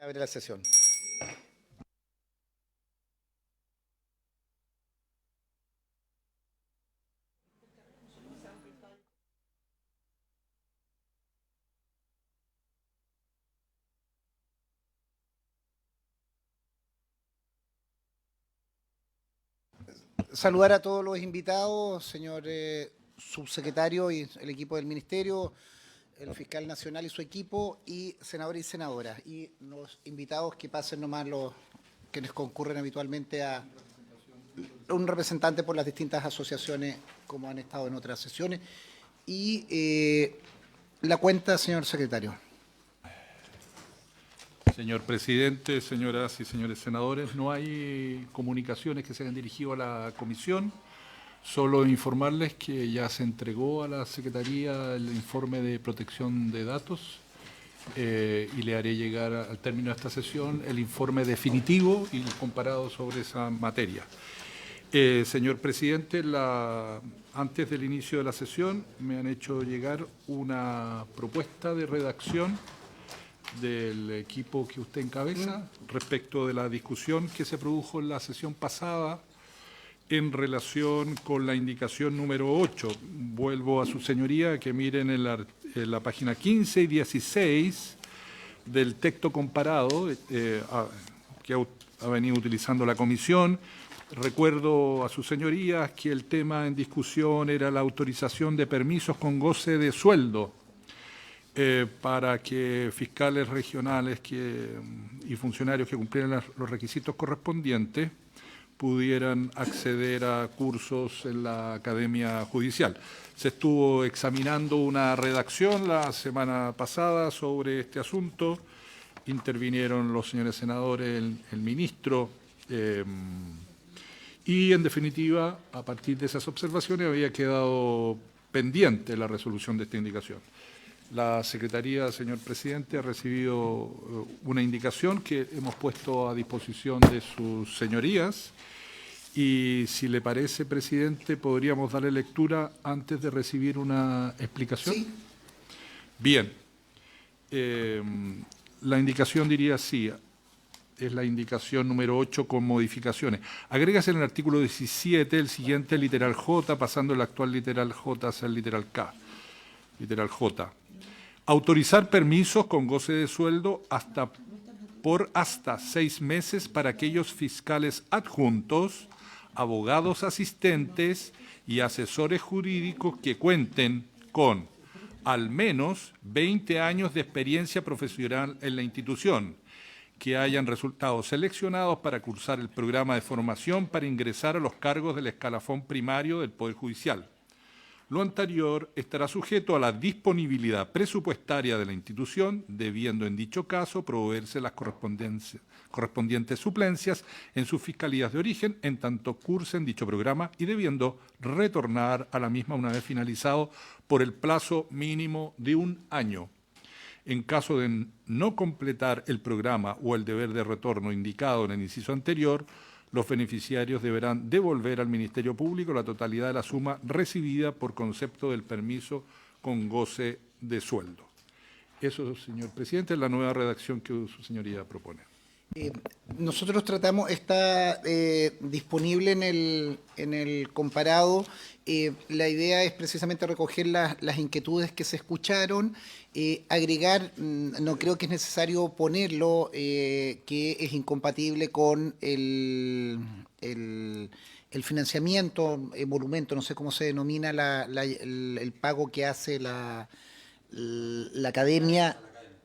Abre la sesión. Saludar a todos los invitados, señor subsecretario y el equipo del ministerio, el fiscal nacional y su equipo, y senadores y senadoras. Y los invitados que pasen nomás los quienes concurren habitualmente a un representante por las distintas asociaciones como han estado en otras sesiones. Y la cuenta, señor secretario. Señor presidente, señoras y señores senadores, no hay comunicaciones que se hayan dirigido a la comisión. Solo informarles que ya se entregó a la Secretaría el informe de protección de datos y le haré llegar al término de esta sesión el informe definitivo y comparado sobre esa materia. Señor presidente, antes del inicio de la sesión me han hecho llegar una propuesta de redacción del equipo que usted encabeza respecto de la discusión que se produjo en la sesión pasada en relación con la indicación número 8. Vuelvo a su señoría que miren en la página 15 y 16 del texto comparado que ha venido utilizando la comisión. Recuerdo a sus señorías que el tema en discusión era la autorización de permisos con goce de sueldo para que fiscales regionales y funcionarios que cumplieran los requisitos correspondientes pudieran acceder a cursos en la Academia Judicial. Se estuvo examinando una redacción la semana pasada sobre este asunto, intervinieron los señores senadores, el ministro, y en definitiva, a partir de esas observaciones había quedado pendiente la resolución de esta indicación. La Secretaría, señor presidente, ha recibido una indicación que hemos puesto a disposición de sus señorías y, si le parece, presidente, podríamos darle lectura antes de recibir una explicación. Sí. Bien. La indicación diría así, es la indicación número 8 con modificaciones. Agrégase en el artículo 17 el siguiente literal J, pasando el actual literal J hacia el literal K. Literal J. Autorizar permisos con goce de sueldo por hasta 6 meses para aquellos fiscales adjuntos, abogados asistentes y asesores jurídicos que cuenten con al menos 20 años de experiencia profesional en la institución, que hayan resultado seleccionados para cursar el programa de formación para ingresar a los cargos del escalafón primario del Poder Judicial. Lo anterior estará sujeto a la disponibilidad presupuestaria de la institución, debiendo en dicho caso proveerse las correspondientes suplencias en sus fiscalías de origen, en tanto cursen dicho programa y debiendo retornar a la misma una vez finalizado por el plazo mínimo de 1 año. En caso de no completar el programa o el deber de retorno indicado en el inciso anterior, los beneficiarios deberán devolver al Ministerio Público la totalidad de la suma recibida por concepto del permiso con goce de sueldo. Eso, señor presidente, es la nueva redacción que su señoría propone. Nosotros tratamos, está disponible en el comparado. La idea es precisamente recoger las inquietudes que se escucharon, agregar, no creo que es necesario ponerlo, que es incompatible con el financiamiento, emolumento, no sé cómo se denomina el pago que hace la academia.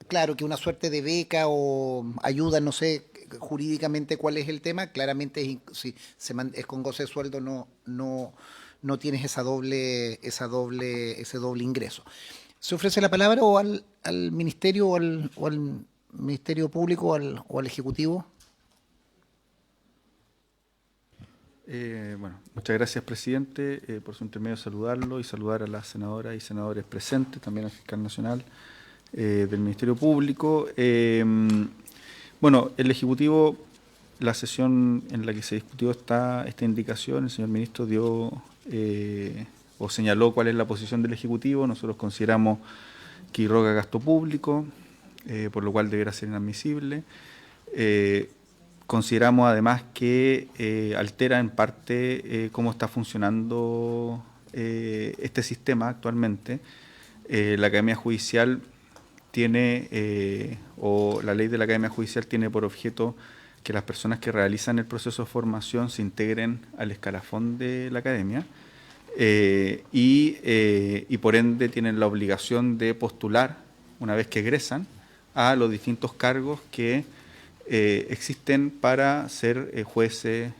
Claro, que una suerte de beca o ayuda, no sé jurídicamente cuál es el tema, claramente si es con goce de sueldo no tienes ese doble ingreso. ¿Se ofrece la palabra o al Ministerio o al Ministerio Público o al Ejecutivo? Bueno, muchas gracias, presidente. Por su intermedio saludarlo y saludar a las senadoras y senadores presentes, también al fiscal nacional del Ministerio Público. Bueno, el Ejecutivo, la sesión en la que se discutió esta indicación, el señor ministro dio o señaló cuál es la posición del Ejecutivo. Nosotros consideramos que irroga gasto público, por lo cual deberá ser inadmisible. Consideramos además que altera en parte cómo está funcionando este sistema actualmente. La Academia Judicial tiene, o la ley de la Academia Judicial tiene por objeto que las personas que realizan el proceso de formación se integren al escalafón de la Academia y por ende tienen la obligación de postular, una vez que egresan, a los distintos cargos que existen para ser jueces,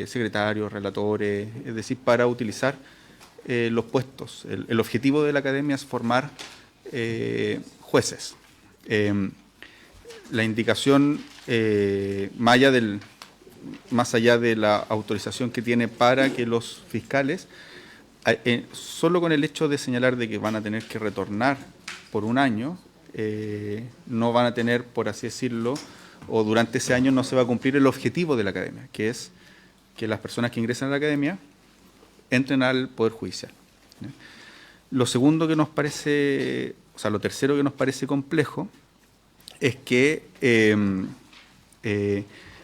secretarios, relatores, es decir, para utilizar los puestos. El objetivo de la Academia es formar jueces. La indicación, más allá de la autorización que tiene para que los fiscales, solo con el hecho de señalar de que van a tener que retornar por un año, no van a tener, por así decirlo, o durante ese año no se va a cumplir el objetivo de la Academia, que es que las personas que ingresan a la Academia entren al Poder Judicial. Lo segundo que nos parece, o sea, lo tercero que nos parece complejo es que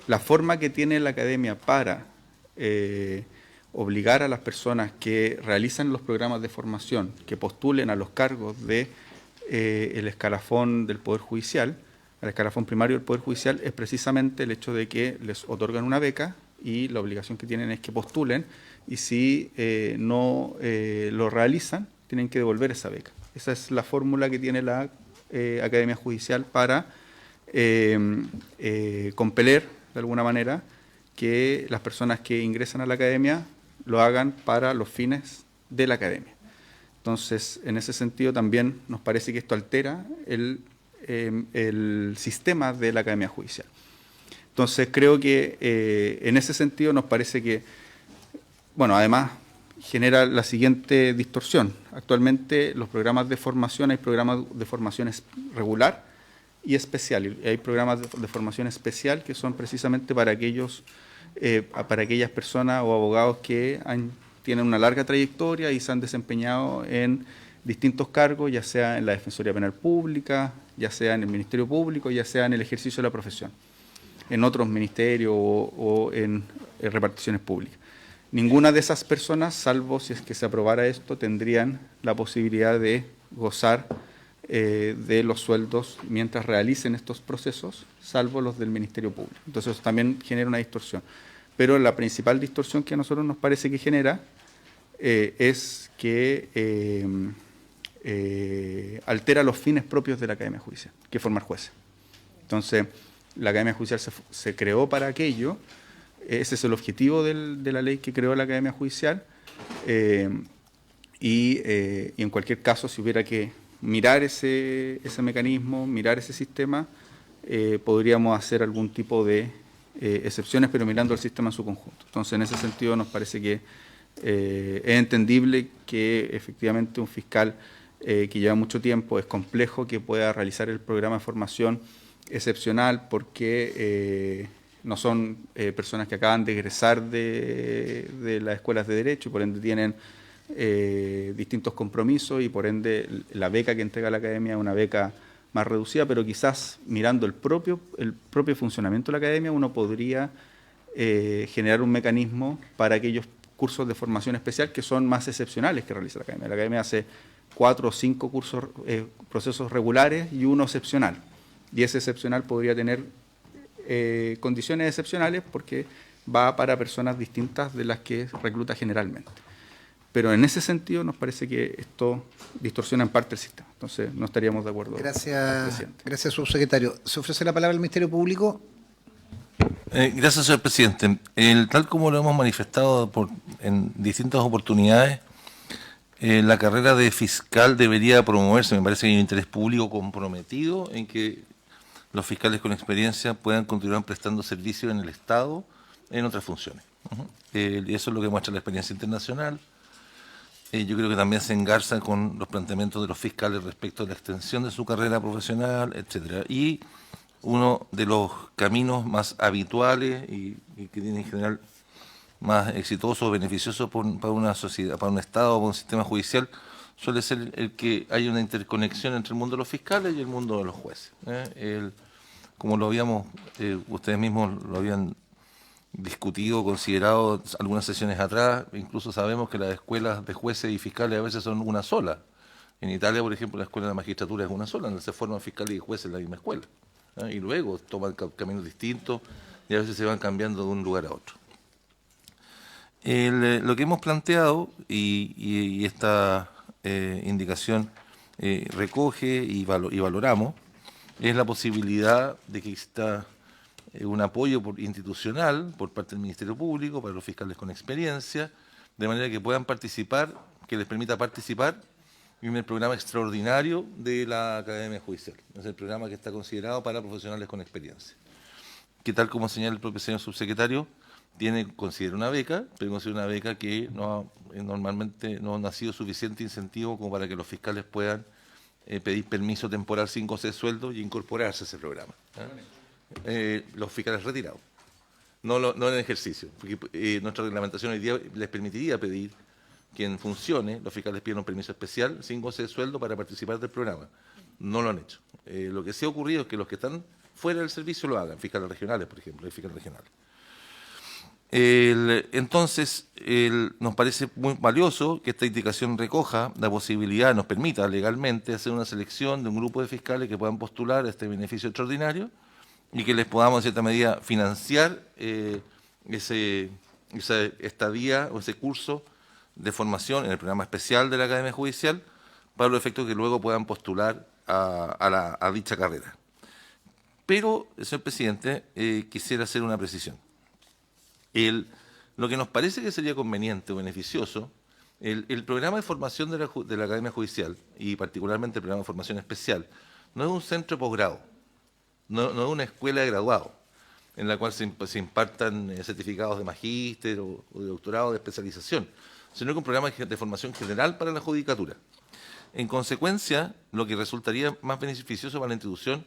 la forma que tiene la Academia para obligar a las personas que realizan los programas de formación, que postulen a los cargos de el escalafón del Poder Judicial, al escalafón primario del Poder Judicial, es precisamente el hecho de que les otorgan una beca y la obligación que tienen es que postulen, y si no lo realizan, tienen que devolver esa beca. Esa es la fórmula que tiene la Academia Judicial para compeler, de alguna manera, que las personas que ingresan a la Academia lo hagan para los fines de la Academia. Entonces, en ese sentido también nos parece que esto altera el sistema de la Academia Judicial. Entonces, creo que en ese sentido nos parece que, bueno, además genera la siguiente distorsión. Actualmente los programas de formación, hay programas de formación regular y especial. Y hay programas de formación especial que son precisamente para aquellas personas o abogados que tienen una larga trayectoria y se han desempeñado en distintos cargos, ya sea en la Defensoría Penal Pública, ya sea en el Ministerio Público, ya sea en el ejercicio de la profesión, en otros ministerios o en reparticiones públicas. Ninguna de esas personas, salvo si es que se aprobara esto, tendrían la posibilidad de gozar de los sueldos mientras realicen estos procesos, salvo los del Ministerio Público. Entonces eso también genera una distorsión. Pero la principal distorsión que a nosotros nos parece que genera es que altera los fines propios de la Academia Judicial, que es formar jueces. Entonces, la Academia Judicial se creó para aquello, ese es el objetivo de la ley que creó la Academia Judicial, y en cualquier caso, si hubiera que mirar ese mecanismo, mirar ese sistema, podríamos hacer algún tipo de excepciones, pero mirando el sistema en su conjunto. Entonces, en ese sentido, nos parece que es entendible que efectivamente un fiscal que lleva mucho tiempo, es complejo que pueda realizar el programa de formación excepcional porque no son personas que acaban de egresar de las escuelas de Derecho y por ende tienen distintos compromisos y por ende la beca que entrega la Academia es una beca más reducida, pero quizás mirando el propio funcionamiento de la Academia uno podría generar un mecanismo para aquellos cursos de formación especial que son más excepcionales que realiza la Academia. La Academia hace 4 o 5 cursos, procesos regulares y uno excepcional. Y ese excepcional podría tener condiciones excepcionales porque va para personas distintas de las que recluta generalmente. Pero en ese sentido nos parece que esto distorsiona en parte el sistema. Entonces no estaríamos de acuerdo. Gracias, subsecretario. ¿Se ofrece la palabra al Ministerio Público? Gracias, señor presidente. Tal como lo hemos manifestado en distintas oportunidades, la carrera de fiscal debería promoverse. Me parece que hay un interés público comprometido en que los fiscales con experiencia puedan continuar prestando servicio en el Estado en otras funciones. Y eso es lo que muestra la experiencia internacional. Yo creo que también se engarza con los planteamientos de los fiscales respecto a la extensión de su carrera profesional, etcétera. Y uno de los caminos más habituales y que tiene en general más exitosos, beneficiosos para una sociedad, para un Estado, para un sistema judicial, suele ser el que hay una interconexión entre el mundo de los fiscales y el mundo de los jueces. Como lo habíamos, ustedes mismos lo habían discutido, considerado algunas sesiones atrás, incluso sabemos que las escuelas de jueces y fiscales a veces son una sola. En Italia, por ejemplo, la escuela de la magistratura es una sola, donde se forman fiscales y jueces en la misma escuela. Y luego toman caminos distintos y a veces se van cambiando de un lugar a otro. Lo que hemos planteado y esta indicación recoge y valoramos es la posibilidad de que exista un apoyo institucional por parte del Ministerio Público para los fiscales con experiencia, de manera que puedan participar, que les permita participar en el programa extraordinario de la Academia Judicial. Es el programa que está considerado para profesionales con experiencia, que tal como señala el propio señor subsecretario, considera una beca, pero considera una beca que normalmente no ha sido suficiente incentivo como para que los fiscales puedan pedir permiso temporal sin goce de sueldo y incorporarse a ese programa. Los fiscales retirados, no en ejercicio, porque nuestra reglamentación hoy día les permitiría pedir que en funciones los fiscales piden un permiso especial sin goce de sueldo para participar del programa. No lo han hecho. Lo que sí ha ocurrido es que los que están fuera del servicio lo hagan, fiscales regionales, por ejemplo, hay fiscales regionales. Entonces, nos parece muy valioso que esta indicación recoja la posibilidad, nos permita legalmente hacer una selección de un grupo de fiscales que puedan postular este beneficio extraordinario y que les podamos, en cierta medida, financiar esa estadía o ese curso de formación en el programa especial de la Academia Judicial para los efectos que luego puedan postular a dicha carrera. Pero, señor presidente, quisiera hacer una precisión. Lo que nos parece que sería conveniente o beneficioso, el programa de formación de la Academia Judicial, y particularmente el programa de formación especial, no es un centro de posgrado, no es una escuela de graduados, en la cual se impartan certificados de magíster o de doctorado de especialización, sino que un programa de formación general para la judicatura. En consecuencia, lo que resultaría más beneficioso para la institución,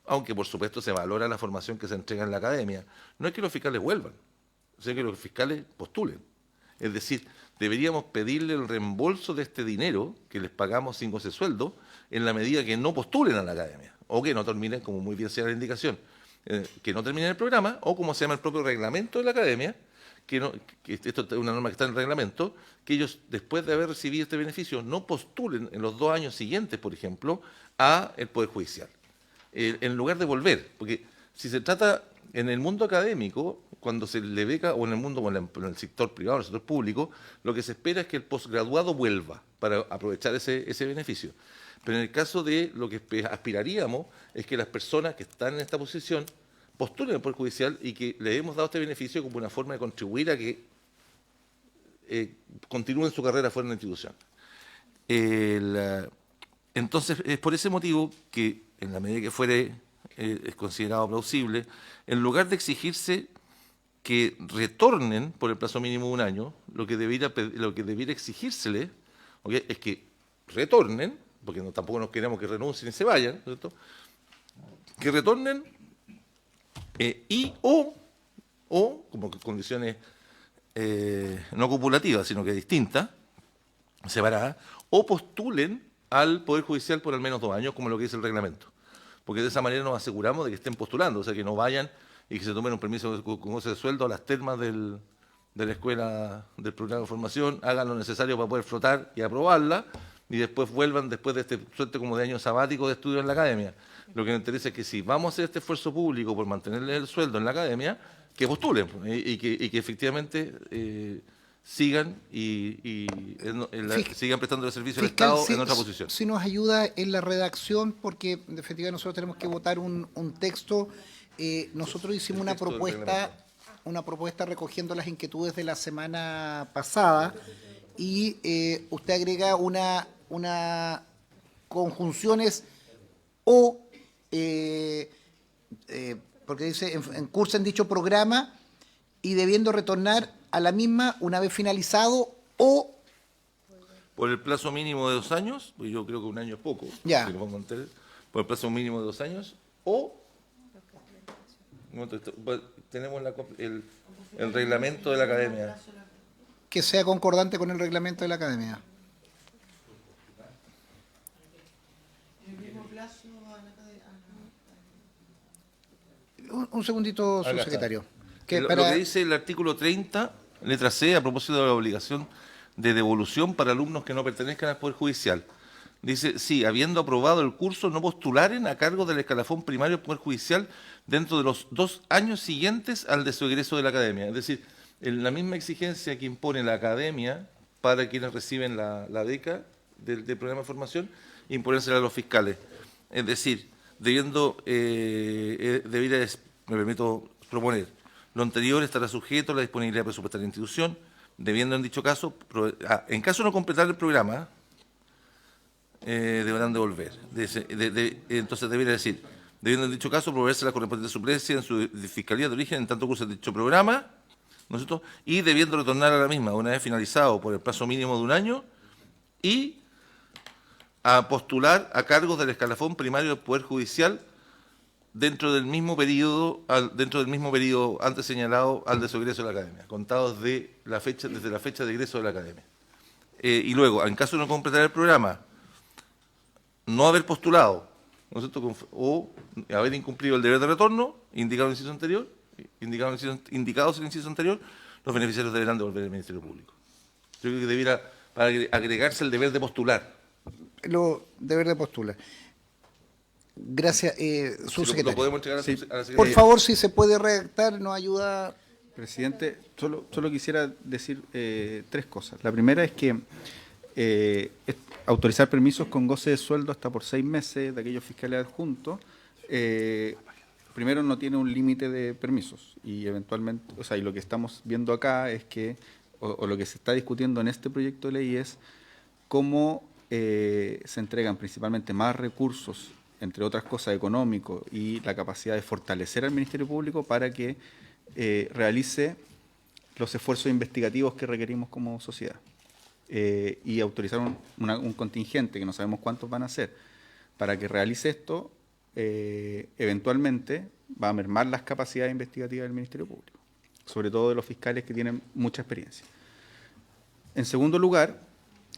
aunque por supuesto se valora la formación que se entrega en la academia, no es que los fiscales vuelvan, sino que los fiscales postulen. Es decir, deberíamos pedirle el reembolso de este dinero que les pagamos sin goce de sueldo en la medida que no postulen a la academia o que no terminen, como muy bien sea la indicación, que no terminen el programa o como se llama el propio reglamento de la academia, que esto es una norma que está en el reglamento, que ellos después de haber recibido este beneficio no postulen en los 2 años siguientes, por ejemplo, a el Poder Judicial, en lugar de volver, porque si se trata en el mundo académico, cuando se le beca, o en el mundo, o en el sector privado, en el sector público, lo que se espera es que el posgraduado vuelva para aprovechar ese beneficio. Pero en el caso de lo que aspiraríamos es que las personas que están en esta posición postulen al Poder Judicial y que le hemos dado este beneficio como una forma de contribuir a que continúen su carrera fuera de la institución. Entonces, es por ese motivo que, en la medida que fuere es considerado plausible, en lugar de exigirse que retornen por el plazo mínimo de 1 año, lo que debiera exigírsele, ¿okay?, es que retornen, porque tampoco nos queremos que renuncien y se vayan, ¿cierto?, que retornen o como condiciones no copulativas, sino que distintas, separadas, o postulen al Poder Judicial por al menos 2 años, como lo que dice el reglamento. Porque de esa manera nos aseguramos de que estén postulando, o sea, que no vayan y que se tomen un permiso con goce de sueldo a las termas de la escuela, del programa de formación, hagan lo necesario para poder flotar y aprobarla, y después vuelvan después de este suerte como de año sabático de estudio en la academia. Lo que nos interesa es que si vamos a hacer este esfuerzo público por mantenerle el sueldo en la academia, que postulen y que efectivamente sigan sigan prestando el servicio al Fiscal, Estado en otra posición. Si nos ayuda en la redacción, porque efectivamente nosotros tenemos que votar un texto. Nosotros hicimos una propuesta recogiendo las inquietudes de la semana pasada y usted agrega una conjunciones o porque dice en curso en dicho programa y debiendo retornar a la misma una vez finalizado o por el plazo mínimo de 2 años, pues yo creo que 1 año es poco, ya. si lo pongo entero, por el plazo mínimo de 2 años, o tenemos el reglamento de la academia. Que sea concordante con el reglamento de la academia. Un segundito, Acá está. subsecretario. Lo que dice el artículo 30, letra C, a propósito de la obligación de devolución para alumnos que no pertenezcan al Poder Judicial. Dice, sí, habiendo aprobado el curso, no postularen a cargo del escalafón primario del Poder Judicial dentro de los 2 años siguientes al de su egreso de la academia. Es decir, la misma exigencia que impone la academia para quienes reciben la beca del programa de formación, imponérsela a los fiscales. Es decir, debiera, me permito proponer, lo anterior estará sujeto a la disponibilidad presupuestaria de la institución, debiendo en dicho caso, en caso de no completar el programa, deberán devolver. Entonces debiera decir, debiendo en dicho caso proveerse la correspondiente suplencia en su fiscalía de origen en tanto curso de dicho programa, ¿no es cierto? Y debiendo retornar a la misma una vez finalizado por el plazo mínimo de 1 año y a postular a cargos del escalafón primario del Poder Judicial dentro del mismo periodo antes señalado al de su egreso de la academia, contados desde la fecha de egreso de la academia. Y luego, en caso de no completar el programa, no haber postulado, ¿no es cierto?, o haber incumplido el deber de retorno, indicado en el inciso anterior, los beneficiarios deberán devolver al Ministerio Público. Yo creo que debiera agregarse el deber de postular. Deber de postular. Gracias, subsecretario. ¿Lo podemos entregar a la Por secretaria? favor, si se puede redactar, nos ayuda. Presidente, solo quisiera decir 3 cosas. La primera es que autorizar permisos con goce de sueldo hasta por 6 meses de aquellos fiscales adjuntos, primero no tiene un límite de permisos y eventualmente, y lo que estamos viendo acá es que, o lo que se está discutiendo en este proyecto de ley es cómo se entregan principalmente más recursos, entre otras cosas económicos, y la capacidad de fortalecer al Ministerio Público para que realice los esfuerzos investigativos que requerimos como sociedad. Y autorizar un contingente, que no sabemos cuántos van a ser, para que realice esto, eventualmente va a mermar las capacidades investigativas del Ministerio Público, sobre todo de los fiscales que tienen mucha experiencia. En segundo lugar,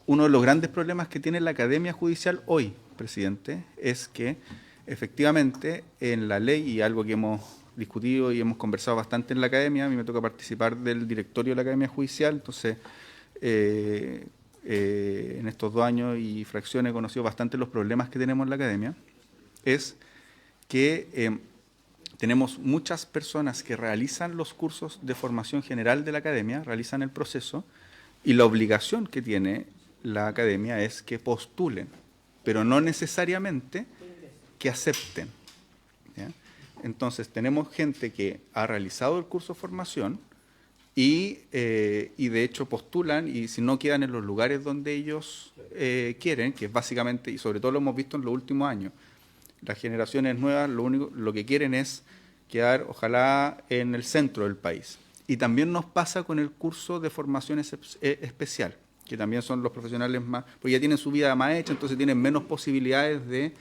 uno de los grandes problemas que tiene la Academia Judicial hoy, presidente, es que efectivamente en la ley, y algo que hemos discutido y hemos conversado bastante en la Academia, a mí me toca participar del directorio de la Academia Judicial, entonces en estos 2 años y fracciones he conocido bastante los problemas que tenemos en la Academia, es que tenemos muchas personas que realizan los cursos de formación general de la Academia, realizan el proceso, y la obligación que tiene la Academia es que postulen, pero no necesariamente que acepten, ¿ya? Entonces, tenemos gente que ha realizado el curso de formación y de hecho postulan, y si no quedan en los lugares donde ellos quieren, que es básicamente, y sobre todo lo hemos visto en los últimos años, las generaciones nuevas lo que quieren es quedar, ojalá, en el centro del país. Y también nos pasa con el curso de formación especial, que también son los profesionales más, porque ya tienen su vida más hecha, entonces tienen menos posibilidades de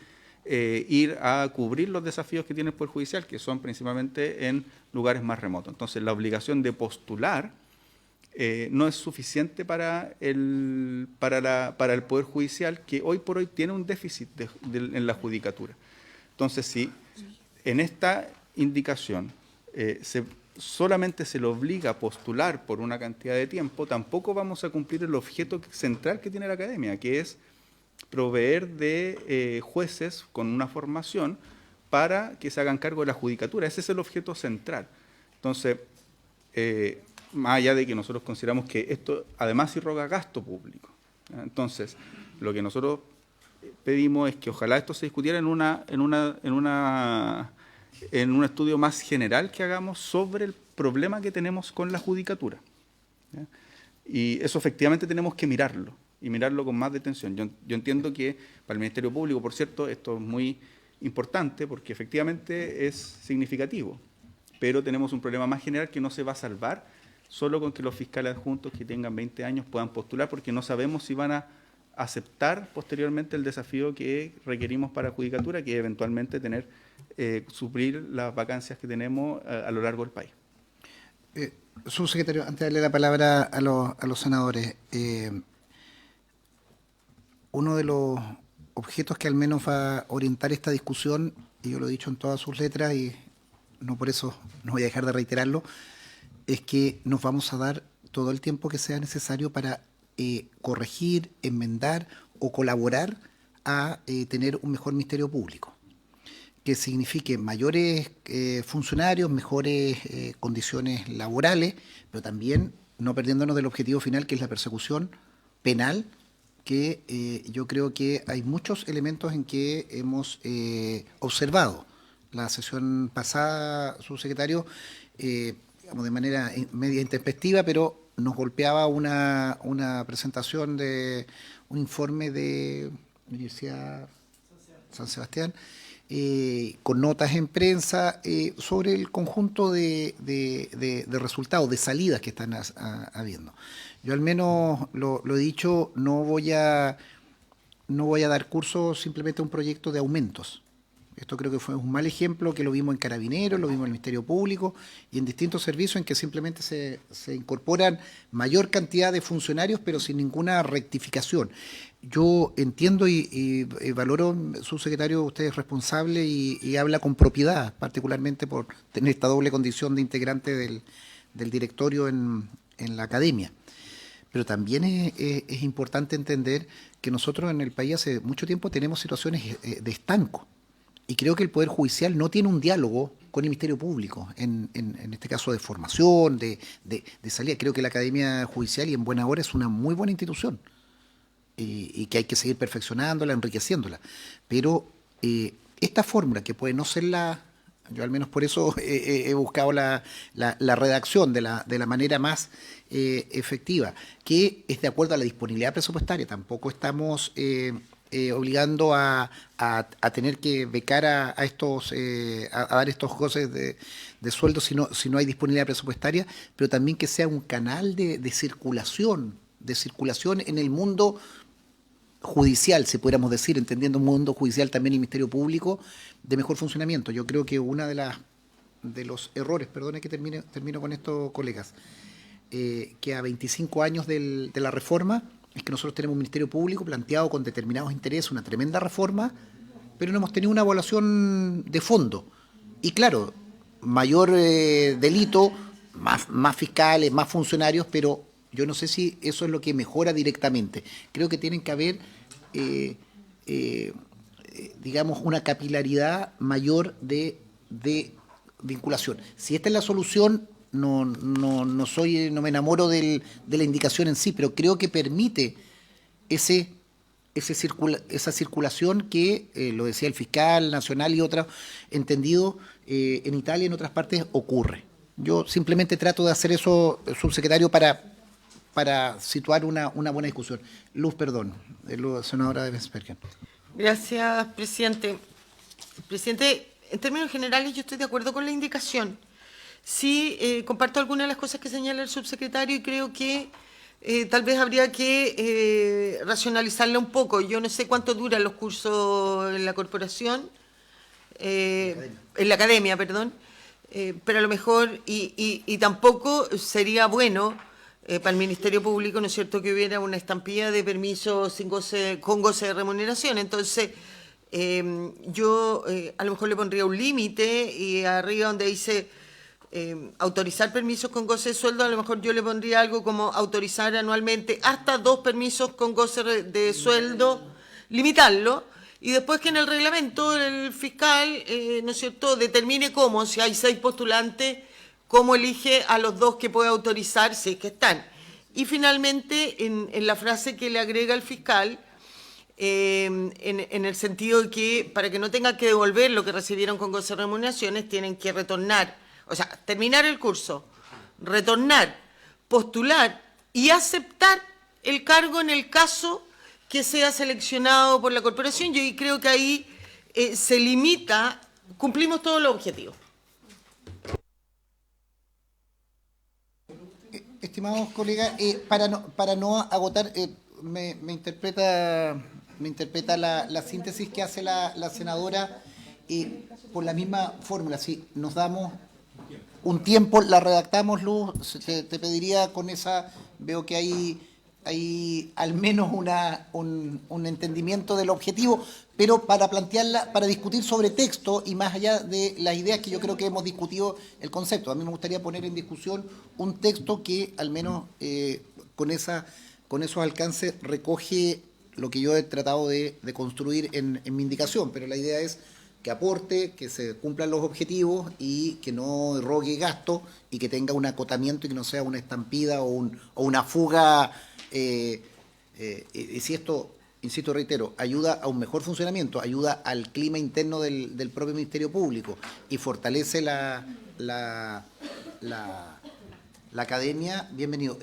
ir a cubrir los desafíos que tiene el Poder Judicial, que son principalmente en lugares más remotos. Entonces, la obligación de postular no es suficiente para el Poder Judicial, que hoy por hoy tiene un déficit en la judicatura. Entonces, si en esta indicación solamente se le obliga a postular por una cantidad de tiempo, tampoco vamos a cumplir el objeto central que tiene la Academia, que es proveer de jueces con una formación para que se hagan cargo de la judicatura. Ese es el objeto central. Entonces, más allá de que nosotros consideramos que esto además irroga gasto público, ¿ya? Entonces, lo que nosotros pedimos es que ojalá esto se discutiera en un estudio más general que hagamos sobre el problema que tenemos con la judicatura, ¿ya? Y eso efectivamente tenemos que mirarlo, y mirarlo con más detención. Yo entiendo que para el Ministerio Público, por cierto, esto es muy importante porque efectivamente es significativo, pero tenemos un problema más general que no se va a salvar solo con que los fiscales adjuntos que tengan 20 años puedan postular, porque no sabemos si van a aceptar posteriormente el desafío que requerimos para la judicatura, que es eventualmente suplir las vacancias que tenemos a lo largo del país. Subsecretario, antes de darle la palabra a los senadores, uno de los objetos que al menos va a orientar esta discusión, y yo lo he dicho en todas sus letras y no por eso no voy a dejar de reiterarlo, es que nos vamos a dar todo el tiempo que sea necesario para corregir, enmendar o colaborar a tener un mejor Ministerio Público, que signifique mayores funcionarios, mejores condiciones laborales, pero también no perdiéndonos del objetivo final, que es la persecución penal, que yo creo que hay muchos elementos en que hemos observado. La sesión pasada, subsecretario, digamos, de manera media intempestiva, pero nos golpeaba una presentación de un informe de la Universidad San Sebastián, con notas en prensa sobre el conjunto de resultados, de salidas que están habiendo. Yo al menos lo he dicho, no voy a dar curso simplemente a un proyecto de aumentos. Esto creo que fue un mal ejemplo, que lo vimos en Carabineros, lo vimos en el Ministerio Público y en distintos servicios en que simplemente se incorporan mayor cantidad de funcionarios, pero sin ninguna rectificación. Yo entiendo y valoro, subsecretario, usted es responsable y habla con propiedad, particularmente por tener esta doble condición de integrante del directorio en la academia. Pero también es importante entender que nosotros en el país hace mucho tiempo tenemos situaciones de estanco. Y creo que el Poder Judicial no tiene un diálogo con el Ministerio Público, en este caso de formación, de salida. Creo que la Academia Judicial, y en buena hora, es una muy buena institución y que hay que seguir perfeccionándola, enriqueciéndola. Pero esta fórmula, que puede no ser yo al menos por eso he buscado la redacción de la manera más efectiva, que es de acuerdo a la disponibilidad presupuestaria. Tampoco estamos obligando a tener que becar a dar estos goces de sueldo si no hay disponibilidad presupuestaria, pero también que sea un canal de circulación en el mundo judicial, si pudiéramos decir, entendiendo un mundo judicial también el Ministerio Público, de mejor funcionamiento. Yo creo que una de los errores, perdone que termino con esto, colegas, que a 25 años de la reforma, es que nosotros tenemos un Ministerio Público planteado con determinados intereses, una tremenda reforma, pero no hemos tenido una evaluación de fondo. Y claro, mayor delito, más fiscales, más funcionarios, pero yo no sé si eso es lo que mejora directamente. Creo que tienen que haber, digamos, una capilaridad mayor de vinculación. Si esta es la solución, no me enamoro de la indicación en sí, pero creo que permite esa circulación que, lo decía el fiscal nacional y otros entendidos, en Italia y en otras partes ocurre. Yo simplemente trato de hacer eso, subsecretario, para situar una buena discusión. Luz, perdón, senadora de Bensbergen. Gracias, presidente. Presidente, en términos generales yo estoy de acuerdo con la indicación. Sí, comparto algunas de las cosas que señala el subsecretario y creo que tal vez habría que racionalizarla un poco. Yo no sé cuánto duran los cursos en la corporación, en la academia, perdón, pero a lo mejor, y tampoco sería bueno para el Ministerio Público, ¿no es cierto?, que hubiera una estampilla de permisos con goce de remuneración. Entonces, yo a lo mejor le pondría un límite y arriba donde dice autorizar permisos con goce de sueldo, a lo mejor yo le pondría algo como autorizar anualmente hasta 2 permisos con goce de sueldo, limitarlo, y después que en el reglamento el fiscal, ¿no es cierto?, determine cómo, si hay 6 postulantes, cómo elige a los 2 que puede autorizar, si es que están. Y finalmente, en la frase que le agrega el fiscal, en el sentido de que para que no tengan que devolver lo que recibieron con goce de remuneraciones, tienen que retornar, o sea, terminar el curso, retornar, postular y aceptar el cargo en el caso que sea seleccionado por la corporación. Yo creo que ahí se limita, cumplimos todos los objetivos. Estimados colegas, para no agotar, me interpreta la síntesis que hace la senadora por la misma fórmula. Si nos damos un tiempo, la redactamos, Luz, te pediría con esa, veo que hay hay al menos un entendimiento del objetivo, pero para plantearla, para discutir sobre texto y más allá de las ideas que yo creo que hemos discutido el concepto. A mí me gustaría poner en discusión un texto que al menos con esos alcances recoge lo que yo he tratado de construir en mi indicación, pero la idea es que aporte, que se cumplan los objetivos y que no rogue gasto y que tenga un acotamiento y que no sea una estampida o una fuga. Y si esto, insisto, reitero, ayuda a un mejor funcionamiento, ayuda al clima interno del propio Ministerio Público y fortalece la academia, bienvenido.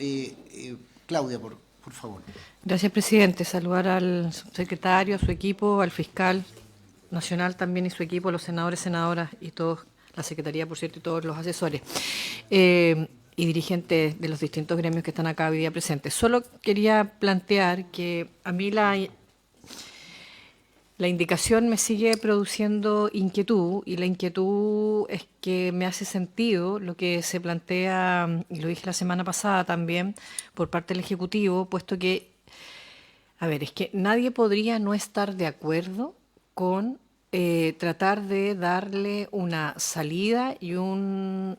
Claudia, por favor. Gracias, presidente. Saludar al subsecretario, a su equipo, al fiscal nacional también y su equipo, los senadores, senadoras y todos, la secretaría, por cierto, y todos los asesores y dirigentes de los distintos gremios que están acá hoy día presentes. Solo quería plantear que a mí la indicación me sigue produciendo inquietud, y la inquietud es que me hace sentido lo que se plantea, y lo dije la semana pasada también, por parte del Ejecutivo, puesto que, a ver, es que nadie podría no estar de acuerdo con tratar de darle una salida y una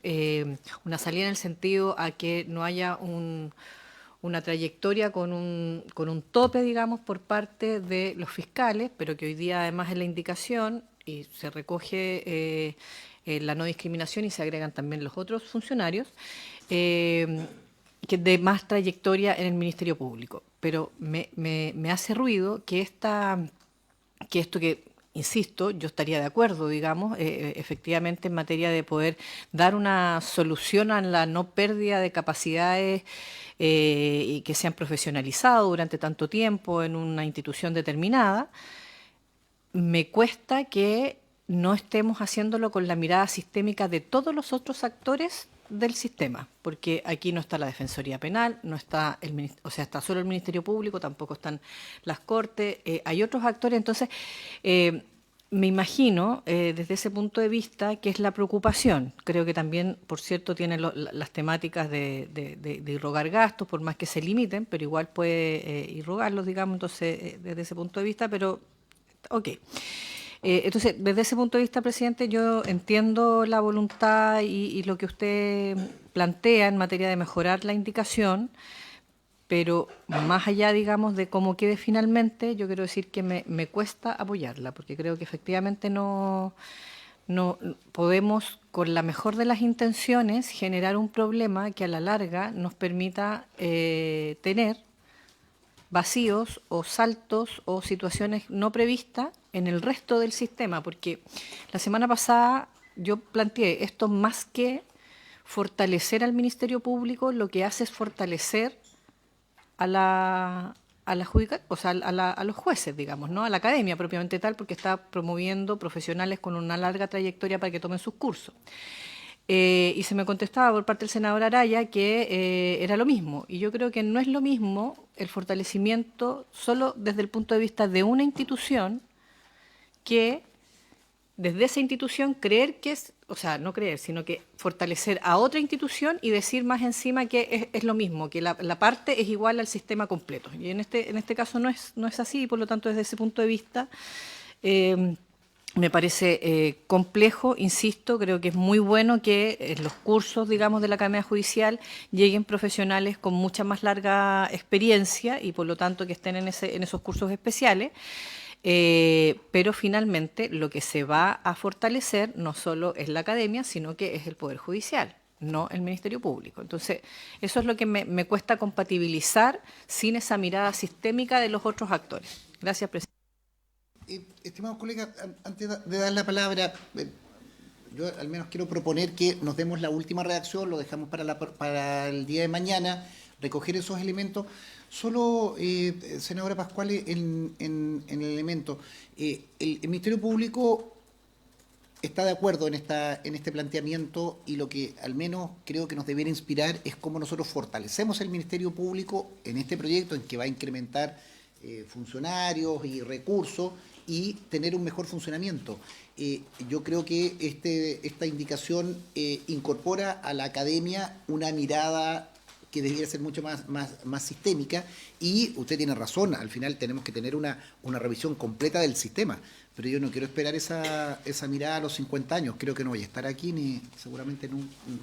salida en el sentido a que no haya una trayectoria con un tope, digamos, por parte de los fiscales, pero que hoy día además es la indicación y se recoge la no discriminación y se agregan también los otros funcionarios, que de más trayectoria en el Ministerio Público. Pero me hace ruido que esto que, insisto, yo estaría de acuerdo, digamos, efectivamente en materia de poder dar una solución a la no pérdida de capacidades y que se han profesionalizado durante tanto tiempo en una institución determinada, me cuesta que no estemos haciéndolo con la mirada sistémica de todos los otros actores del sistema, porque aquí no está la Defensoría Penal, no está está solo el Ministerio Público, tampoco están las Cortes, hay otros actores. Entonces me imagino desde ese punto de vista que es la preocupación. Creo que también, por cierto, tiene las temáticas de irrogar gastos, por más que se limiten, pero igual puede irrogarlos, digamos, entonces desde ese punto de vista, pero ok. Entonces, desde ese punto de vista, presidente, yo entiendo la voluntad y lo que usted plantea en materia de mejorar la indicación, pero más allá, digamos, de cómo quede finalmente, yo quiero decir que me cuesta apoyarla, porque creo que efectivamente no podemos, con la mejor de las intenciones, generar un problema que a la larga nos permita tener vacíos o saltos o situaciones no previstas en el resto del sistema, porque la semana pasada yo planteé esto, más que fortalecer al Ministerio Público, lo que hace es fortalecer a los jueces, digamos, ¿no? A la academia propiamente tal, porque está promoviendo profesionales con una larga trayectoria para que tomen sus cursos. Y se me contestaba por parte del senador Araya que era lo mismo, y yo creo que no es lo mismo el fortalecimiento solo desde el punto de vista de una institución, que desde esa institución creer que es, o sea, no creer, sino que fortalecer a otra institución y decir más encima que es lo mismo, que la parte es igual al sistema completo. Y en este caso no es así, y por lo tanto desde ese punto de vista me parece complejo, insisto. Creo que es muy bueno que en los cursos, digamos, de la Academia Judicial lleguen profesionales con mucha más larga experiencia y por lo tanto que estén en esos cursos especiales. Pero finalmente lo que se va a fortalecer no solo es la academia, sino que es el Poder Judicial, no el Ministerio Público. Entonces, eso es lo que me cuesta compatibilizar sin esa mirada sistémica de los otros actores. Gracias, presidente. Estimados colegas, antes de dar la palabra, yo al menos quiero proponer que nos demos la última redacción, lo dejamos para el día de mañana, recoger esos elementos. Solo, senadora Pascual, en el elemento, el Ministerio Público está de acuerdo en este planteamiento, y lo que al menos creo que nos debería inspirar es cómo nosotros fortalecemos el Ministerio Público en este proyecto en que va a incrementar funcionarios y recursos y tener un mejor funcionamiento. Yo creo que esta indicación incorpora a la academia una mirada que debiera ser mucho más sistémica, y usted tiene razón, al final tenemos que tener una revisión completa del sistema, pero yo no quiero esperar esa mirada a los 50 años, creo que no voy a estar aquí, ni seguramente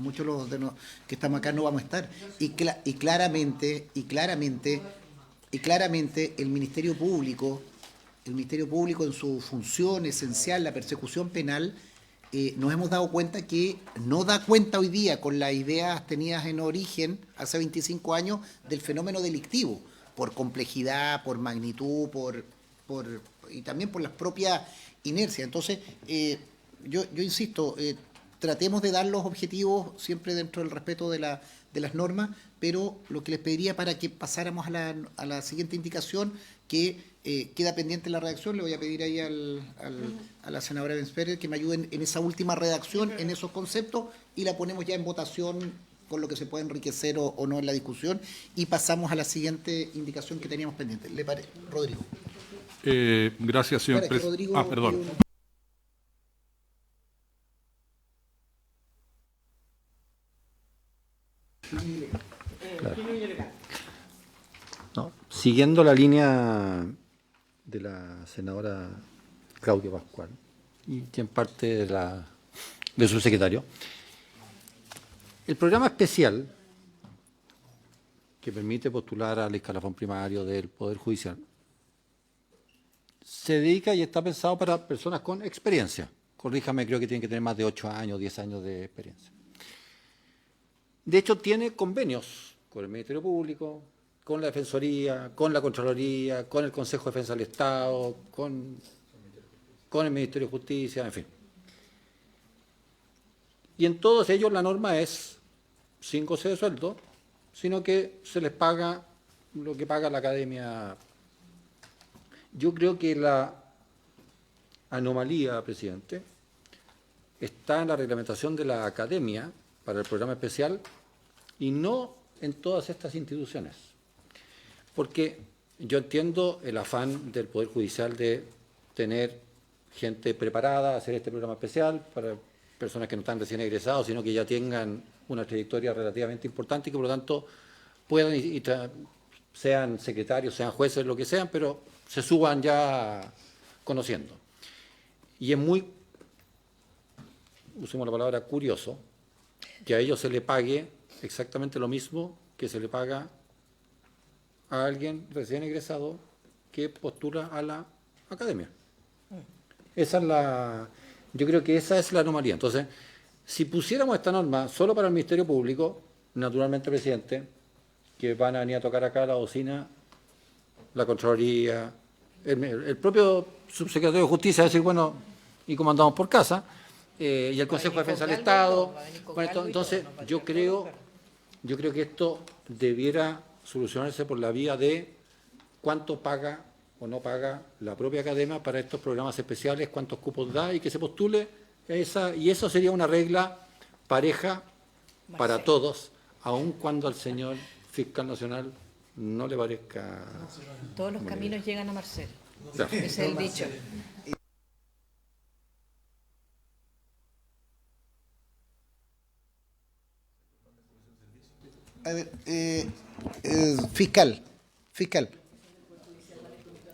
muchos de los que estamos acá no vamos a estar, y claramente el Ministerio Público en su función esencial, la persecución penal, nos hemos dado cuenta que no da cuenta hoy día con las ideas tenidas en origen hace 25 años del fenómeno delictivo, por complejidad, por magnitud, y también por las propias inercias. Entonces, yo insisto, tratemos de dar los objetivos siempre dentro del respeto de las normas, pero lo que les pediría para que pasáramos a la siguiente indicación, que queda pendiente la redacción, le voy a pedir ahí a la senadora Bensperger que me ayuden en esa última redacción, en esos conceptos, y la ponemos ya en votación con lo que se puede enriquecer o no en la discusión, y pasamos a la siguiente indicación que teníamos pendiente. ¿Le parece, Rodrigo? Gracias, señor presidente. Perdón. No, siguiendo la línea de la senadora Claudia Pascual, y en parte de su secretario, el programa especial que permite postular al escalafón primario del Poder Judicial se dedica y está pensado para personas con experiencia. Corríjame, creo que tienen que tener más de 8 años, 10 años de experiencia. De hecho, tiene convenios con el Ministerio Público, con la Defensoría, con la Contraloría, con el Consejo de Defensa del Estado, con el Ministerio de Justicia, en fin. Y en todos ellos la norma es sin goce de sueldo, sino que se les paga lo que paga la academia. Yo creo que la anomalía, presidente, está en la reglamentación de la academia para el programa especial y no en todas estas instituciones. Porque yo entiendo el afán del Poder Judicial de tener gente preparada a hacer este programa especial para personas que no están recién egresados, sino que ya tengan una trayectoria relativamente importante y que por lo tanto puedan, sean secretarios, sean jueces, lo que sean, pero se suban ya conociendo. Y es muy, usemos la palabra curioso, que a ellos se le pague exactamente lo mismo que se le paga a alguien recién egresado que postula a la academia. Esa es yo creo que esa es la anomalía. Entonces, si pusiéramos esta norma solo para el Ministerio Público, naturalmente, presidente, que van a venir a tocar acá la bocina, la Contraloría, el propio subsecretario de Justicia, va a decir, bueno, ¿y cómo andamos por casa? Y el Consejo de Defensa del Estado. Bueno, entonces, yo creo que esto debiera solucionarse por la vía de cuánto paga o no paga la propia academia para estos programas especiales, cuántos cupos da y que se postule y eso sería una regla pareja para todos, aun cuando al señor fiscal nacional no le parezca. Todos los caminos llegan a Marcel. Claro. Ese es el dicho. A ver,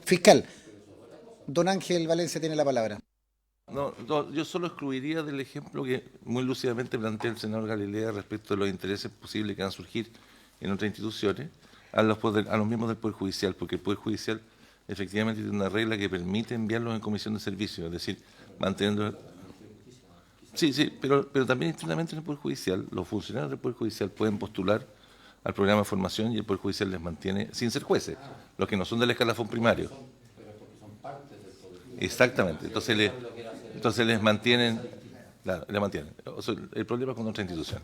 fiscal. Don Ángel Valencia tiene la palabra. No, yo solo excluiría del ejemplo que muy lúcidamente plantea el senador Galilea respecto de los intereses posibles que van a surgir en otras instituciones a los miembros del Poder Judicial, porque el Poder Judicial efectivamente tiene una regla que permite enviarlos en comisión de servicio, es decir, manteniendo... Sí, pero también internamente en el Poder Judicial, los funcionarios del Poder Judicial pueden postular al programa de formación y el Poder Judicial les mantiene sin ser jueces, los que no son del escalafón primario. Exactamente, entonces les mantienen, claro, les mantienen. O sea, el problema es con otra institución.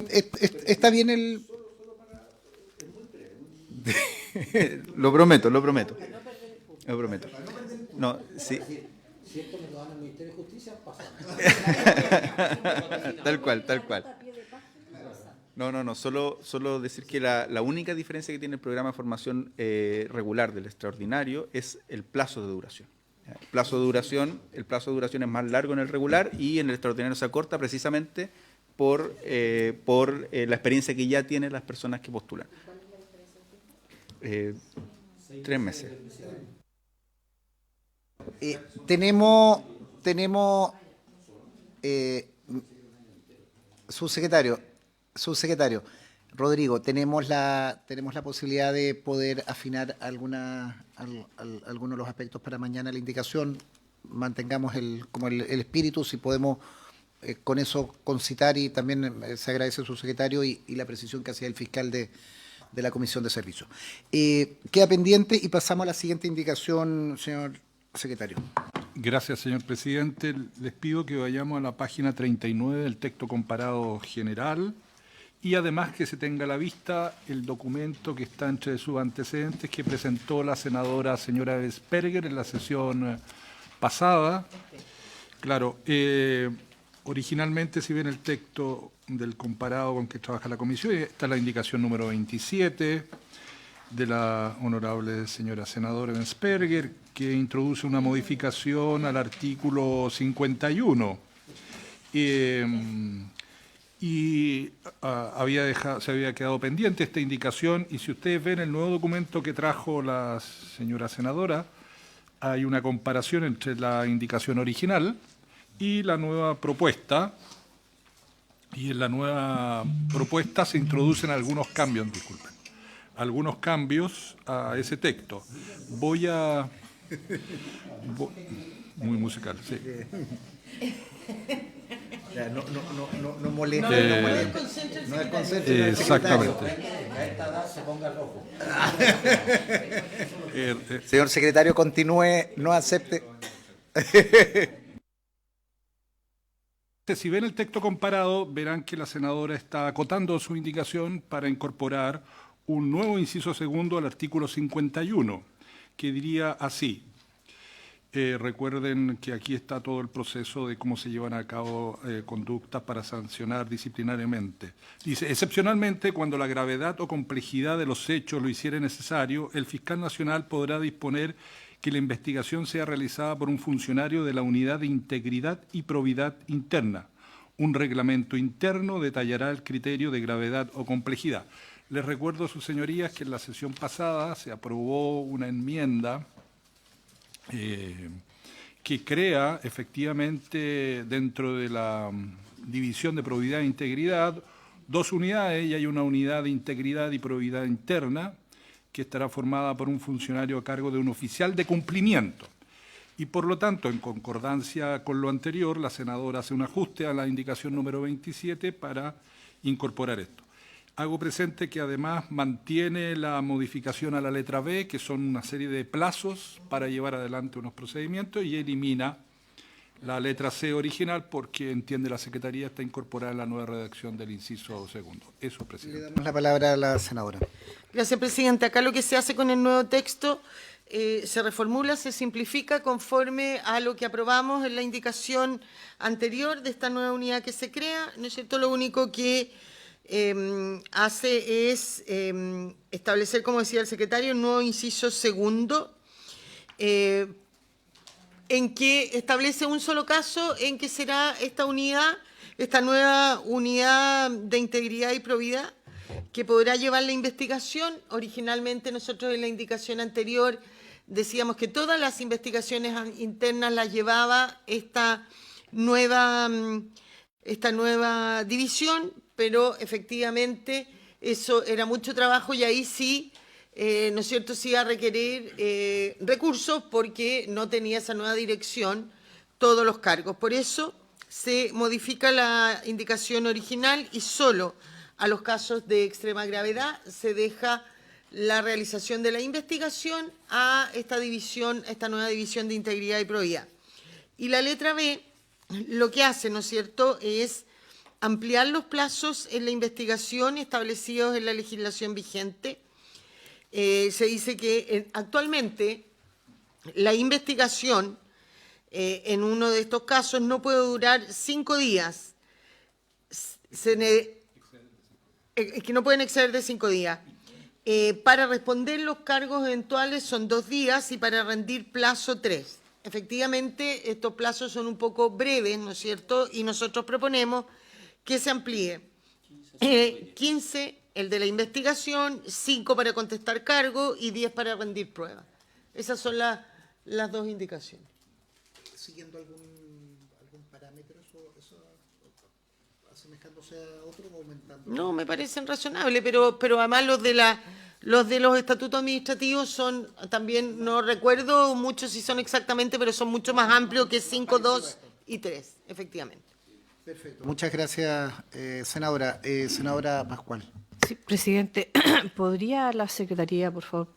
Está bien el... Lo prometo. No, sí. Si esto me lo dan al Ministerio de Justicia, pasa. Tal cual. No, solo decir que la única diferencia que tiene el programa de formación regular del extraordinario es el plazo de duración. El plazo de duración es más largo en el regular y en el extraordinario se acorta precisamente por la experiencia que ya tienen las personas que postulan. 3 meses. Tenemos subsecretario, Rodrigo, tenemos la posibilidad de poder afinar algunos de los aspectos para mañana la indicación. Mantengamos el espíritu, si podemos con eso concitar, y también se agradece al subsecretario y la precisión que hacía el fiscal de la Comisión de Servicios. Queda pendiente y pasamos a la siguiente indicación, señor secretario. Gracias, señor presidente. Les pido que vayamos a la página 39 del texto comparado general y además que se tenga a la vista el documento que está entre sus antecedentes que presentó la senadora señora Vesperger en la sesión pasada. Claro, originalmente, si ven el texto del comparado con que trabaja la comisión, está la indicación número 27 de la honorable señora senadora Vesperger, que introduce una modificación al artículo 51. Se había quedado pendiente esta indicación, y si ustedes ven el nuevo documento que trajo la señora senadora, hay una comparación entre la indicación original y la nueva propuesta, y en la nueva propuesta se introducen algunos cambios, disculpen, algunos cambios a ese texto. Muy musical, sí. No moleste, no desconcentre. Exactamente. A esta edad se ponga rojo. Señor secretario, continúe, no acepte. Si ven el texto comparado, verán que la senadora está acotando su indicación para incorporar un nuevo inciso segundo al artículo 51, que diría así. Recuerden que aquí está todo el proceso de cómo se llevan a cabo conductas para sancionar disciplinariamente. Dice, excepcionalmente, cuando la gravedad o complejidad de los hechos lo hiciere necesario, el fiscal nacional podrá disponer que la investigación sea realizada por un funcionario de la Unidad de Integridad y Probidad Interna. Un reglamento interno detallará el criterio de gravedad o complejidad. Les recuerdo a sus señorías que en la sesión pasada se aprobó una enmienda que crea efectivamente dentro de la división de probidad e integridad 2 unidades, y hay una unidad de integridad y probidad interna que estará formada por un funcionario a cargo de un oficial de cumplimiento. Y por lo tanto, en concordancia con lo anterior, la senadora hace un ajuste a la indicación número 27 para incorporar esto. Hago presente que además mantiene la modificación a la letra B, que son una serie de plazos para llevar adelante unos procedimientos, y elimina la letra C original porque entiende la Secretaría está incorporada en la nueva redacción del inciso segundo. Eso, presidente. Le damos la palabra a la senadora. Gracias, presidente. Acá lo que se hace con el nuevo texto se reformula, se simplifica conforme a lo que aprobamos en la indicación anterior de esta nueva unidad que se crea, ¿no es cierto? Lo único que hace es establecer, como decía el secretario, un nuevo inciso segundo, en que establece un solo caso en que será esta nueva unidad de integridad y probidad, que podrá llevar la investigación. Originalmente nosotros en la indicación anterior decíamos que todas las investigaciones internas las llevaba esta nueva división, pero efectivamente eso era mucho trabajo, y ahí sí, ¿no es cierto?, sí iba a requerir recursos porque no tenía esa nueva dirección todos los cargos. Por eso se modifica la indicación original y solo a los casos de extrema gravedad se deja la realización de la investigación a esta nueva división de integridad y probidad. Y la letra B lo que hace, ¿no es cierto?, es ampliar los plazos en la investigación establecidos en la legislación vigente. Se dice que actualmente la investigación en uno de estos casos no puede durar 5 días, que no pueden exceder de 5 días. Para responder los cargos eventuales son 2 días y para rendir plazo 3. Efectivamente, estos plazos son un poco breves, ¿no es cierto? Y nosotros proponemos que se amplíe. 15, el de la investigación, 5 para contestar cargo y 10 para rendir pruebas. Esas son las dos indicaciones. ¿Siguiendo algún parámetro, eso asemejándose a otro o aumentando? No, me parecen razonables, pero además los de los estatutos administrativos son también, no recuerdo mucho si son exactamente, pero son mucho más amplios que 5, 2 y 3, efectivamente. Perfecto. Muchas gracias, senadora. Senadora Pascual. Sí, presidente, ¿podría la Secretaría, por favor,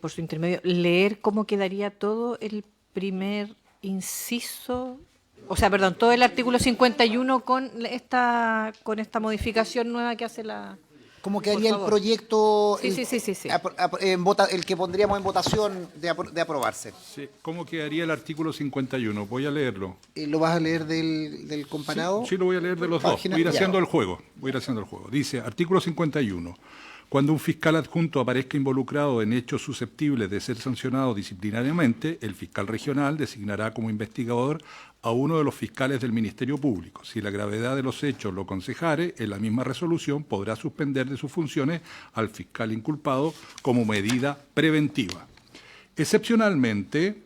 por su intermedio, leer cómo quedaría todo el primer inciso, o sea, perdón, todo el artículo 51 con esta modificación nueva que hace la... ¿Cómo quedaría el proyecto? Sí. El que pondríamos en votación de aprobarse. Sí, ¿cómo quedaría el artículo 51? Voy a leerlo. ¿Lo vas a leer del comparado? Sí, lo voy a leer de los dos. Página- Voy a ir ya. haciendo el juego. Dice, artículo 51. Cuando un fiscal adjunto aparezca involucrado en hechos susceptibles de ser sancionado disciplinariamente, el fiscal regional designará como investigador a uno de los fiscales del Ministerio Público. Si la gravedad de los hechos lo aconsejare, en la misma resolución podrá suspender de sus funciones al fiscal inculpado como medida preventiva. Excepcionalmente,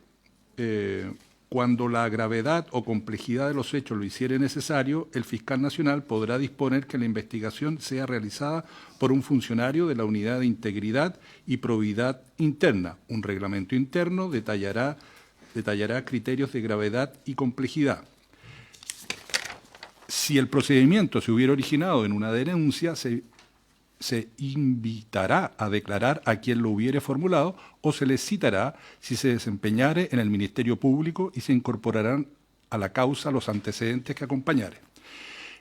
cuando la gravedad o complejidad de los hechos lo hiciere necesario, el fiscal nacional podrá disponer que la investigación sea realizada por un funcionario de la Unidad de Integridad y Probidad Interna. Un reglamento interno detallará criterios de gravedad y complejidad. Si el procedimiento se hubiera originado en una denuncia, se invitará a declarar a quien lo hubiere formulado o se le citará si se desempeñare en el Ministerio Público y se incorporarán a la causa los antecedentes que acompañare.